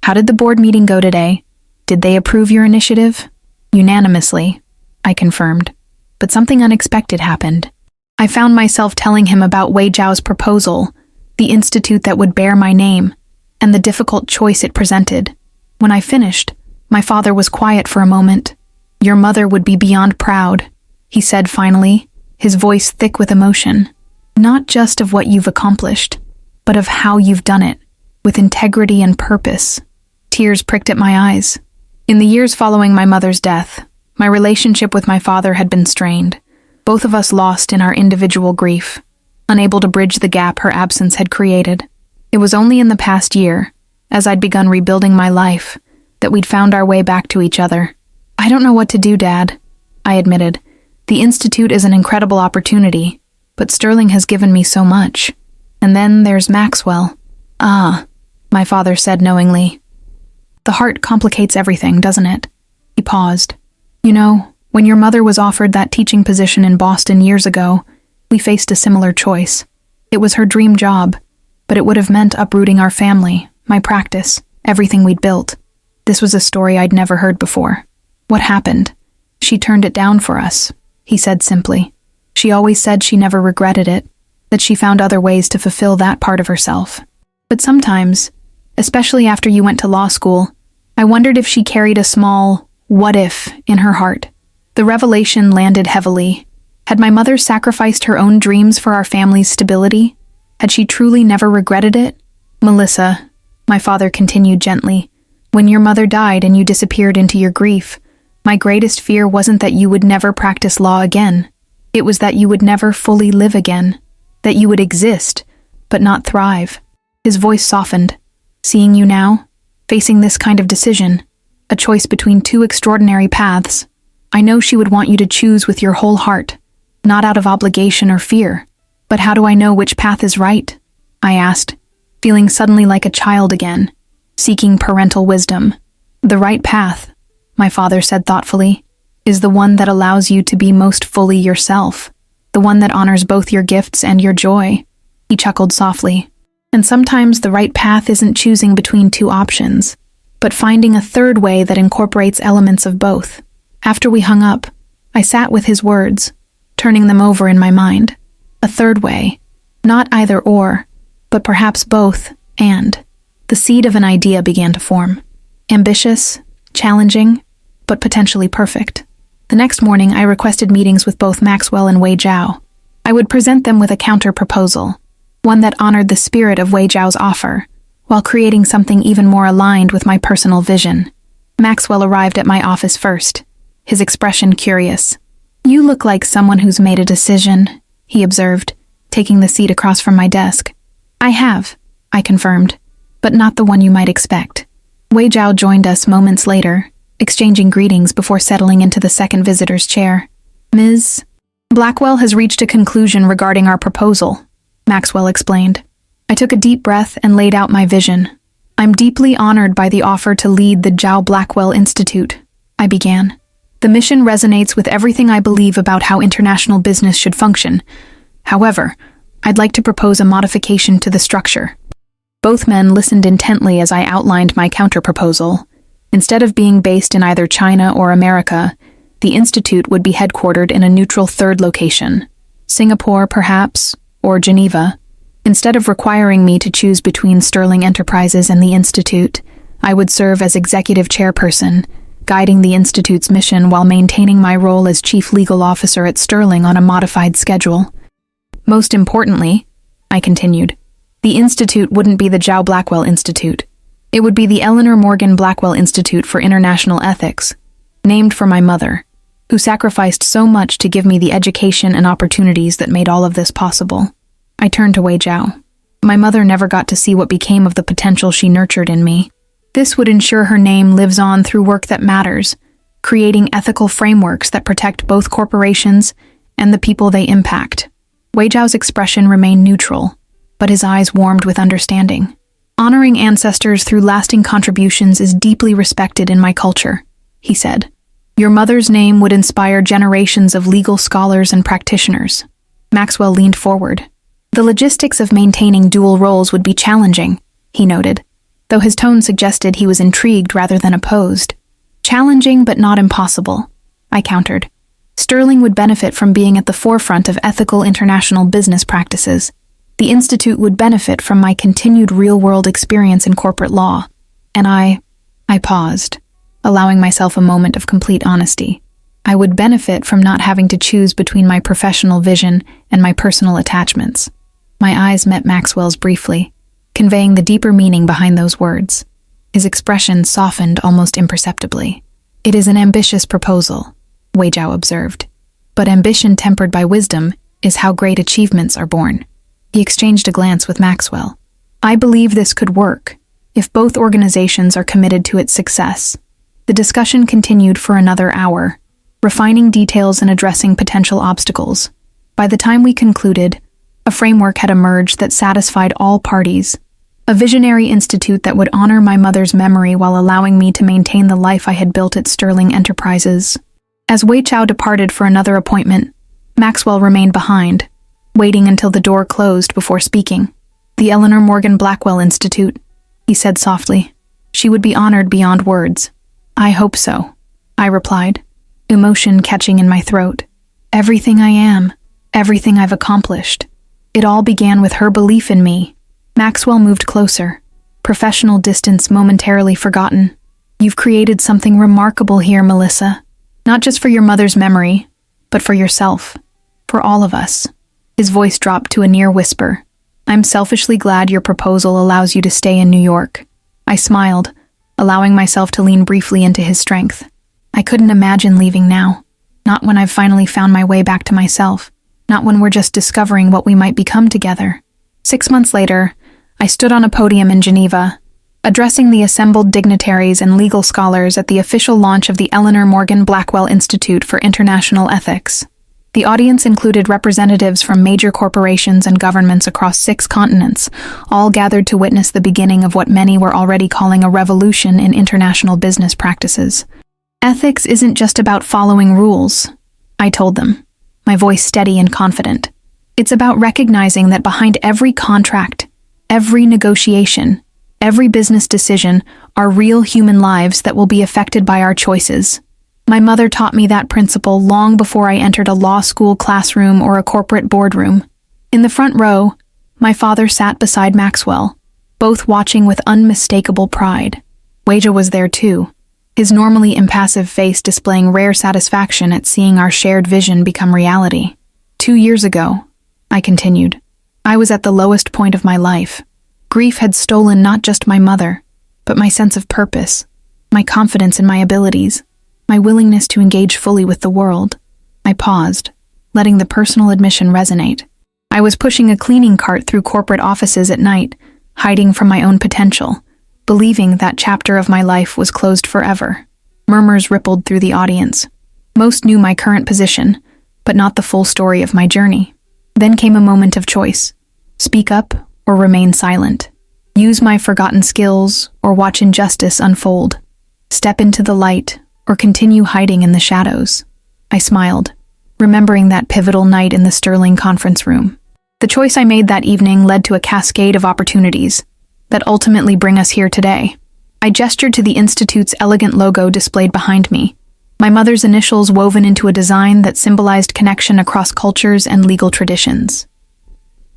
S2: How did the board meeting go today? Did they approve your initiative? Unanimously, I confirmed. But something unexpected happened. I found myself telling him about Wei Jiao's proposal, the institute that would bear my name, and the difficult choice it presented. When I finished, my father was quiet for a moment. Your mother would be beyond proud, he said finally, his voice thick with emotion. Not just of what you've accomplished, but of how you've done it, with integrity and purpose. Tears pricked at my eyes. In the years following my mother's death, my relationship with my father had been strained, both of us lost in our individual grief, unable to bridge the gap her absence had created. It was only in the past year, as I'd begun rebuilding my life, that we'd found our way back to each other. I don't know what to do, Dad, I admitted. The Institute is an incredible opportunity, but Sterling has given me so much. And then there's Maxwell. Ah, my father said knowingly. The heart complicates everything, doesn't it? He paused. You know, when your mother was offered that teaching position in Boston years ago, we faced a similar choice. It was her dream job, but it would have meant uprooting our family, my practice, everything we'd built. This was a story I'd never heard before. What happened? She turned it down for us, he said simply. She always said she never regretted it, that she found other ways to fulfill that part of herself. But sometimes, especially after you went to law school, I wondered if she carried a small what if in her heart. The revelation landed heavily. Had my mother sacrificed her own dreams for our family's stability? Had she truly never regretted it? Melissa, my father continued gently, when your mother died and you disappeared into your grief, my greatest fear wasn't that you would never practice law again. It was that you would never fully live again, that you would exist, but not thrive. His voice softened. Seeing you now, facing this kind of decision, a choice between two extraordinary paths, I know she would want you to choose with your whole heart, not out of obligation or fear. But how do I know which path is right? I asked, feeling suddenly like a child again, seeking parental wisdom. The right path, my father said thoughtfully, is the one that allows you to be most fully yourself, the one that honors both your gifts and your joy. He chuckled softly. And sometimes the right path isn't choosing between two options, but finding a third way that incorporates elements of both. After we hung up, I sat with his words, turning them over in my mind. A third way, not either or, but perhaps both and. The seed of an idea began to form. Ambitious, challenging, but potentially perfect. The next morning, I requested meetings with both Maxwell and Wei Jiao. I would present them with a counter-proposal, one that honored the spirit of Wei Jiao's offer, while creating something even more aligned with my personal vision. Maxwell arrived at my office first, his expression curious. You look like someone who's made a decision, he observed, taking the seat across from my desk. I have, I confirmed, but not the one you might expect. Wei Jiao joined us moments later, exchanging greetings before settling into the second visitor's chair. Ms. Blackwell has reached a conclusion regarding our proposal, Maxwell explained. I took a deep breath and laid out my vision. I'm deeply honored by the offer to lead the Jiao Blackwell Institute, I began. The mission resonates with everything I believe about how international business should function. However, I'd like to propose a modification to the structure. Both men listened intently as I outlined my counterproposal. Instead of being based in either China or America, the institute would be headquartered in a neutral third location. Singapore, perhaps, or Geneva. Instead of requiring me to choose between Sterling Enterprises and the institute, I would serve as executive chairperson, guiding the institute's mission while maintaining my role as chief legal officer at Sterling on a modified schedule. Most importantly, I continued, the institute wouldn't be the Jiao Blackwell Institute. It would be the Eleanor Morgan Blackwell Institute for International Ethics, named for my mother, who sacrificed so much to give me the education and opportunities that made all of this possible. I turned to Wei Jiao. My mother never got to see what became of the potential she nurtured in me. This would ensure her name lives on through work that matters, creating ethical frameworks that protect both corporations and the people they impact. Wei Jiao's expression remained neutral, but his eyes warmed with understanding. Honoring ancestors through lasting contributions is deeply respected in my culture, he said. Your mother's name would inspire generations of legal scholars and practitioners. Maxwell leaned forward. The logistics of maintaining dual roles would be challenging, he noted, though his tone suggested he was intrigued rather than opposed. Challenging but not impossible, I countered. Sterling would benefit from being at the forefront of ethical international business practices. The Institute would benefit from my continued real-world experience in corporate law. And I paused, allowing myself a moment of complete honesty. I would benefit from not having to choose between my professional vision and my personal attachments. My eyes met Maxwell's briefly, conveying the deeper meaning behind those words. His expression softened almost imperceptibly. It is an ambitious proposal, Wei Jiao observed. But ambition tempered by wisdom is how great achievements are born. He exchanged a glance with Maxwell. I believe this could work, if both organizations are committed to its success. The discussion continued for another hour, refining details and addressing potential obstacles. By the time we concluded, a framework had emerged that satisfied all parties, a visionary institute that would honor my mother's memory while allowing me to maintain the life I had built at Sterling Enterprises. As Wei Chao departed for another appointment, Maxwell remained behind, waiting until the door closed before speaking. "The Eleanor Morgan Blackwell Institute," he said softly. "She would be honored beyond words." "I hope so," I replied, emotion catching in my throat. Everything I am, everything I've accomplished. It all began with her belief in me. Maxwell moved closer, professional distance momentarily forgotten. "You've created something remarkable here, Melissa. Not just for your mother's memory, but for yourself. For all of us." His voice dropped to a near whisper. "I'm selfishly glad your proposal allows you to stay in New York." I smiled, allowing myself to lean briefly into his strength. I couldn't imagine leaving now. Not when I've finally found my way back to myself. Not when we're just discovering what we might become together. 6 months later, I stood on a podium in Geneva, addressing the assembled dignitaries and legal scholars at the official launch of the Eleanor Morgan Blackwell Institute for International Ethics. The audience included representatives from major corporations and governments across 6 continents, all gathered to witness the beginning of what many were already calling a revolution in international business practices. "Ethics isn't just about following rules," I told them, my voice steady and confident. "It's about recognizing that behind every contract, every negotiation, every business decision are real human lives that will be affected by our choices." My mother taught me that principle long before I entered a law school classroom or a corporate boardroom. In the front row, my father sat beside Maxwell, both watching with unmistakable pride. Weijia was there too, his normally impassive face displaying rare satisfaction at seeing our shared vision become reality. 2 years ago, I continued, I was at the lowest point of my life. Grief had stolen not just my mother, but my sense of purpose, my confidence in my abilities, my willingness to engage fully with the world. I paused, letting the personal admission resonate. I was pushing a cleaning cart through corporate offices at night, hiding from my own potential, believing that chapter of my life was closed forever. Murmurs rippled through the audience. Most knew my current position, but not the full story of my journey. Then came a moment of choice. Speak up or remain silent. Use my forgotten skills or watch injustice unfold. Step into the light or continue hiding in the shadows. I smiled, remembering that pivotal night in the Sterling conference room. The choice I made that evening led to a cascade of opportunities that ultimately bring us here today. I gestured to the Institute's elegant logo displayed behind me, my mother's initials woven into a design that symbolized connection across cultures and legal traditions.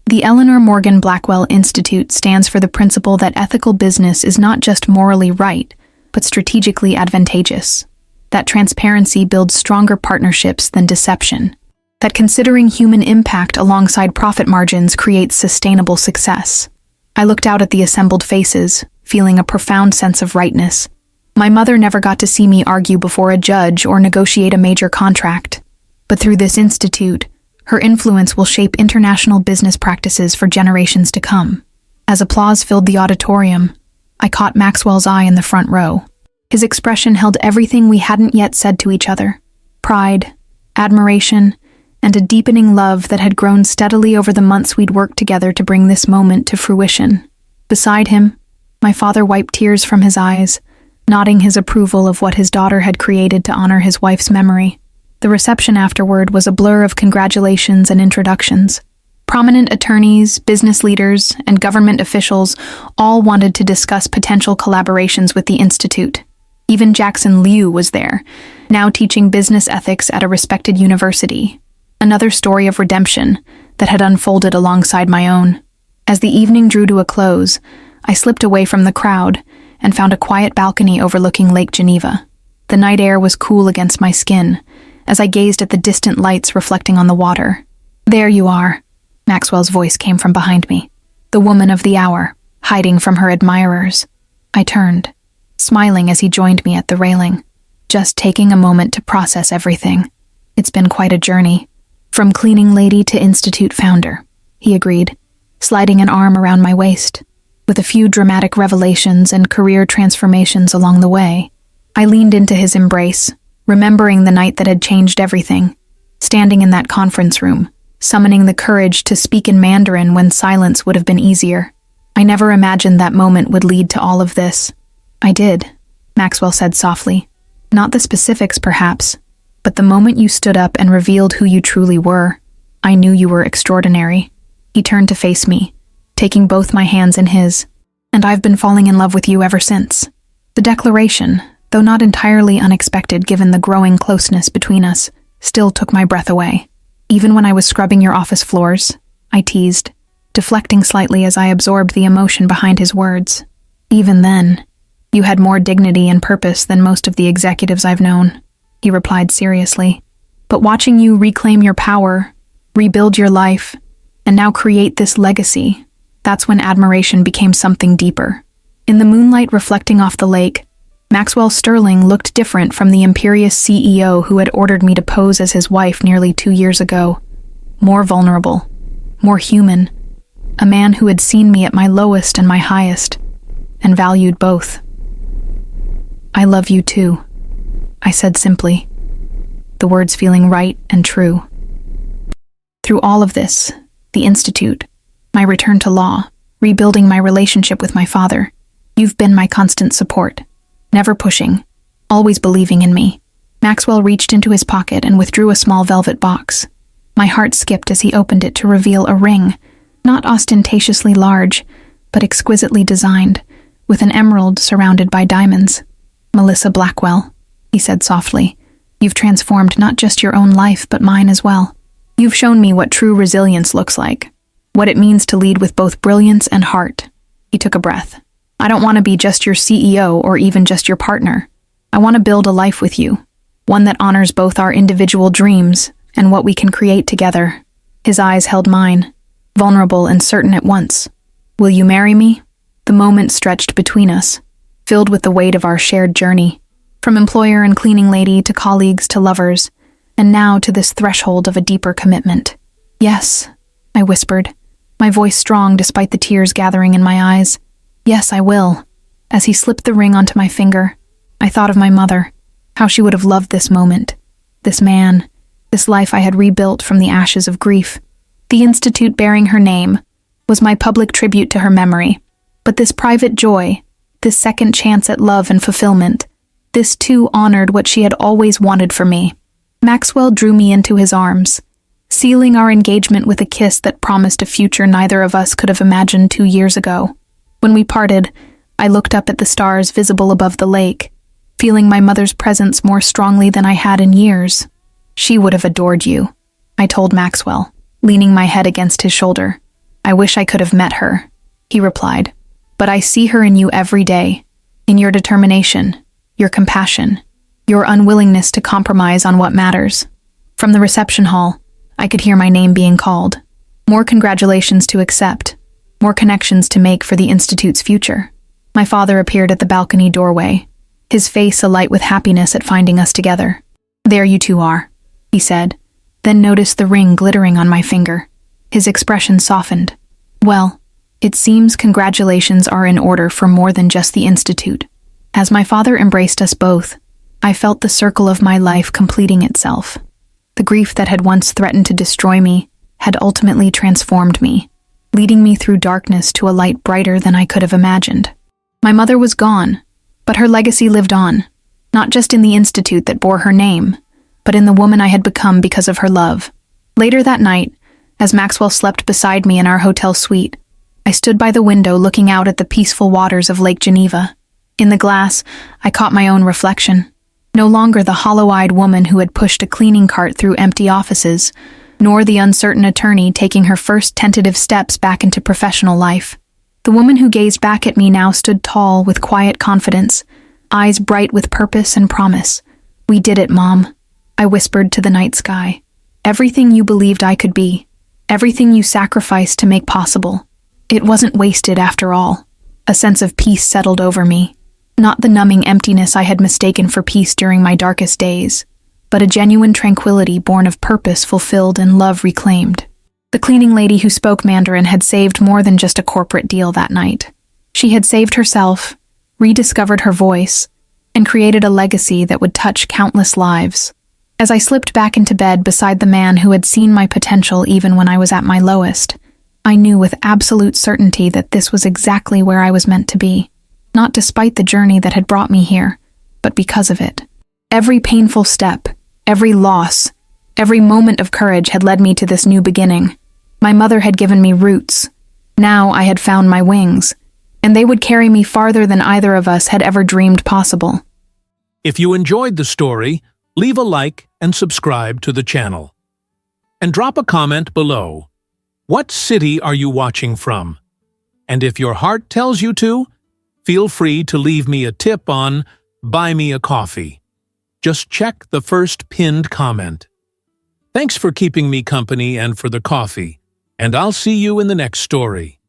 S2: The Eleanor Morgan Blackwell Institute stands for the principle that ethical business is not just morally right, but strategically advantageous. That transparency builds stronger partnerships than deception. That considering human impact alongside profit margins creates sustainable success. I looked out at the assembled faces, feeling a profound sense of rightness. My mother never got to see me argue before a judge or negotiate a major contract. But through this institute, her influence will shape international business practices for generations to come. As applause filled the auditorium, I caught Maxwell's eye in the front row. His expression held everything we hadn't yet said to each other: pride, admiration, and a deepening love that had grown steadily over the months we'd worked together to bring this moment to fruition. Beside him, my father wiped tears from his eyes, nodding his approval of what his daughter had created to honor his wife's memory. The reception afterward was a blur of congratulations and introductions. Prominent attorneys, business leaders, and government officials all wanted to discuss potential collaborations with the Institute. Even Jackson Liu was there, now teaching business ethics at a respected university. Another story of redemption that had unfolded alongside my own. As the evening drew to a close, I slipped away from the crowd and found a quiet balcony overlooking Lake Geneva. The night air was cool against my skin as I gazed at the distant lights reflecting on the water. "There you are," Maxwell's voice came from behind me. "The woman of the hour, hiding from her admirers." I turned, smiling as he joined me at the railing, just taking a moment to process everything. "It's been quite a journey. From cleaning lady to institute founder," he agreed, sliding an arm around my waist. "With a few dramatic revelations and career transformations along the way." I leaned into his embrace, remembering the night that had changed everything, standing in that conference room, summoning the courage to speak in Mandarin when silence would have been easier. I never imagined that moment would lead to all of this. I did, Maxwell said softly. Not the specifics, perhaps, but the moment you stood up and revealed who you truly were, I knew you were extraordinary. He turned to face me, taking both my hands in his, and I've been falling in love with you ever since. The declaration, though not entirely unexpected given the growing closeness between us, still took my breath away. Even when I was scrubbing your office floors, I teased, deflecting slightly as I absorbed the emotion behind his words. Even then, you had more dignity and purpose than most of the executives I've known, he replied seriously. But watching you reclaim your power, rebuild your life, and now create this legacy, that's when admiration became something deeper. In the moonlight reflecting off the lake, Maxwell Sterling looked different from the imperious CEO who had ordered me to pose as his wife nearly 2 years ago. More vulnerable, more human, a man who had seen me at my lowest and my highest, and valued both. I love you too, I said simply, the words feeling right and true. Through all of this, the Institute, my return to law, rebuilding my relationship with my father, you've been my constant support. Never pushing, always believing in me. Maxwell reached into his pocket and withdrew a small velvet box. My heart skipped as he opened it to reveal a ring, not ostentatiously large, but exquisitely designed, with an emerald surrounded by diamonds. Melissa Blackwell, he said softly, you've transformed not just your own life but mine as well. You've shown me what true resilience looks like, what it means to lead with both brilliance and heart. He took a breath. I don't want to be just your CEO or even just your partner. I want to build a life with you, one that honors both our individual dreams and what we can create together. His eyes held mine, vulnerable and certain at once. Will you marry me? The moment stretched between us, filled with the weight of our shared journey, from employer and cleaning lady to colleagues to lovers, and now to this threshold of a deeper commitment. Yes, I whispered, my voice strong despite the tears gathering in my eyes. Yes, I will. As he slipped the ring onto my finger, I thought of my mother, how she would have loved this moment, this man, this life I had rebuilt from the ashes of grief. The Institute bearing her name was my public tribute to her memory, but this private joy, this second chance at love and fulfillment, this too honored what she had always wanted for me. Maxwell drew me into his arms, sealing our engagement with a kiss that promised a future neither of us could have imagined 2 years ago. When we parted, I looked up at the stars visible above the lake, feeling my mother's presence more strongly than I had in years. She would have adored you, I told Maxwell, leaning my head against his shoulder. I wish I could have met her, he replied. But I see her in you every day, in your determination, your compassion, your unwillingness to compromise on what matters. From the reception hall, I could hear my name being called. More congratulations to accept. More connections to make for the Institute's future. My father appeared at the balcony doorway, his face alight with happiness at finding us together. There you two are, he said, then noticed the ring glittering on my finger. His expression softened. Well, it seems congratulations are in order for more than just the Institute. As my father embraced us both, I felt the circle of my life completing itself. The grief that had once threatened to destroy me had ultimately transformed me, leading me through darkness to a light brighter than I could have imagined. My mother was gone, but her legacy lived on, not just in the Institute that bore her name, but in the woman I had become because of her love. Later that night, as Maxwell slept beside me in our hotel suite, I stood by the window looking out at the peaceful waters of Lake Geneva. In the glass, I caught my own reflection. No longer the hollow-eyed woman who had pushed a cleaning cart through empty offices, nor the uncertain attorney taking her first tentative steps back into professional life. The woman who gazed back at me now stood tall with quiet confidence, eyes bright with purpose and promise. We did it, Mom, I whispered to the night sky. Everything you believed I could be, everything you sacrificed to make possible. It wasn't wasted after all. A sense of peace settled over me. Not the numbing emptiness I had mistaken for peace during my darkest days, but a genuine tranquility born of purpose fulfilled and love reclaimed. The cleaning lady who spoke Mandarin had saved more than just a corporate deal that night. She had saved herself, rediscovered her voice, and created a legacy that would touch countless lives. As I slipped back into bed beside the man who had seen my potential even when I was at my lowest, I knew with absolute certainty that this was exactly where I was meant to be, not despite the journey that had brought me here, but because of it. Every painful step, every loss, every moment of courage had led me to this new beginning. My mother had given me roots. Now I had found my wings, and they would carry me farther than either of us had ever dreamed possible.
S1: If you enjoyed the story, leave a like and subscribe to the channel. And drop a comment below. What city are you watching from? And if your heart tells you to, feel free to leave me a tip on Buy Me a Coffee. Just check the first pinned comment. Thanks for keeping me company and for the coffee, and I'll see you in the next story.